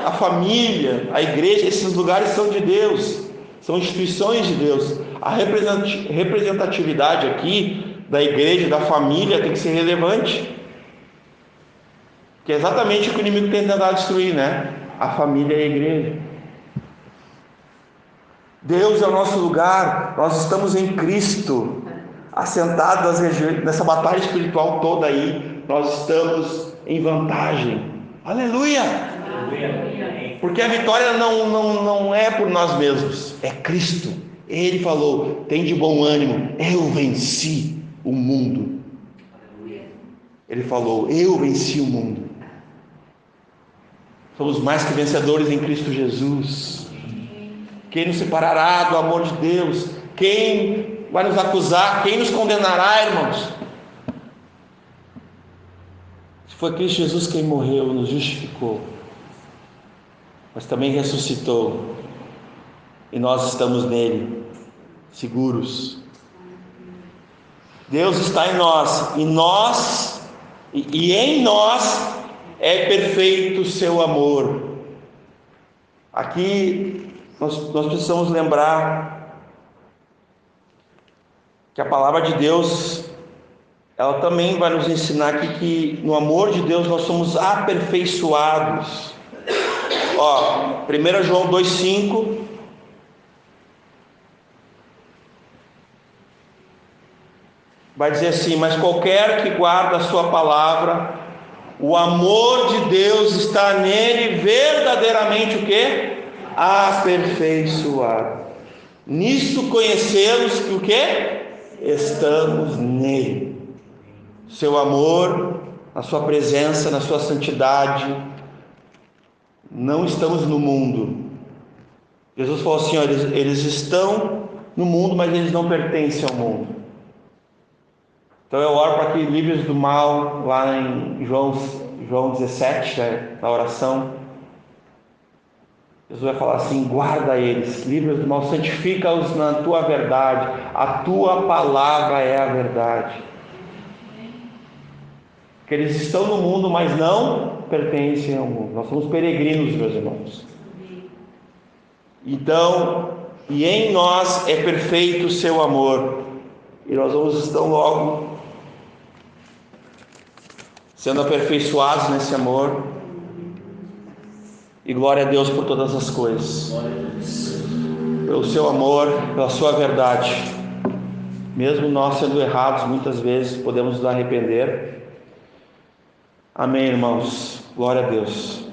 a família, a igreja, esses lugares são de Deus, são instituições de Deus. A representatividade aqui da igreja, da família, tem que ser relevante, que é exatamente o que o inimigo tem tentado destruir, né? A família e a igreja. Deus é o nosso lugar, nós estamos em Cristo, assentados nessa batalha espiritual toda aí, nós estamos em vantagem. Aleluia! Porque a vitória não é por nós mesmos, é Cristo. Ele falou: tem de bom ânimo, eu venci o mundo. Ele falou: eu venci o mundo. Somos mais que vencedores em Cristo Jesus. Quem nos separará do amor de Deus? Quem vai nos acusar? Quem nos condenará, irmãos? Foi Cristo Jesus quem morreu, nos justificou, mas também ressuscitou, e nós estamos nele, seguros. Deus está em nós, e em nós é perfeito o seu amor. Aqui nós precisamos lembrar que a palavra de Deus, ela também vai nos ensinar aqui que no amor de Deus nós somos aperfeiçoados. 1 João 2,5 vai dizer assim: mas qualquer que guarda a sua palavra, o amor de Deus está nele verdadeiramente o quê? Aperfeiçoado. Nisto conhecemos que o quê? Estamos nele. Seu amor, a sua presença, na sua santidade. Não estamos no mundo. Jesus falou assim: eles estão no mundo, mas eles não pertencem ao mundo. Então eu oro para que livres do mal, lá em João 17, na oração, Jesus vai falar assim: guarda eles, livres do mal, santifica-os na tua verdade, a tua palavra é a verdade. Que eles estão no mundo, mas não pertencem ao mundo. Nós somos peregrinos, meus irmãos. Então, e em nós é perfeito o seu amor, e nós vamos estar logo sendo aperfeiçoados nesse amor. E glória a Deus por todas as coisas, pelo seu amor, pela sua verdade. Mesmo nós sendo errados muitas vezes, podemos nos arrepender. Amém, irmãos. Glória a Deus.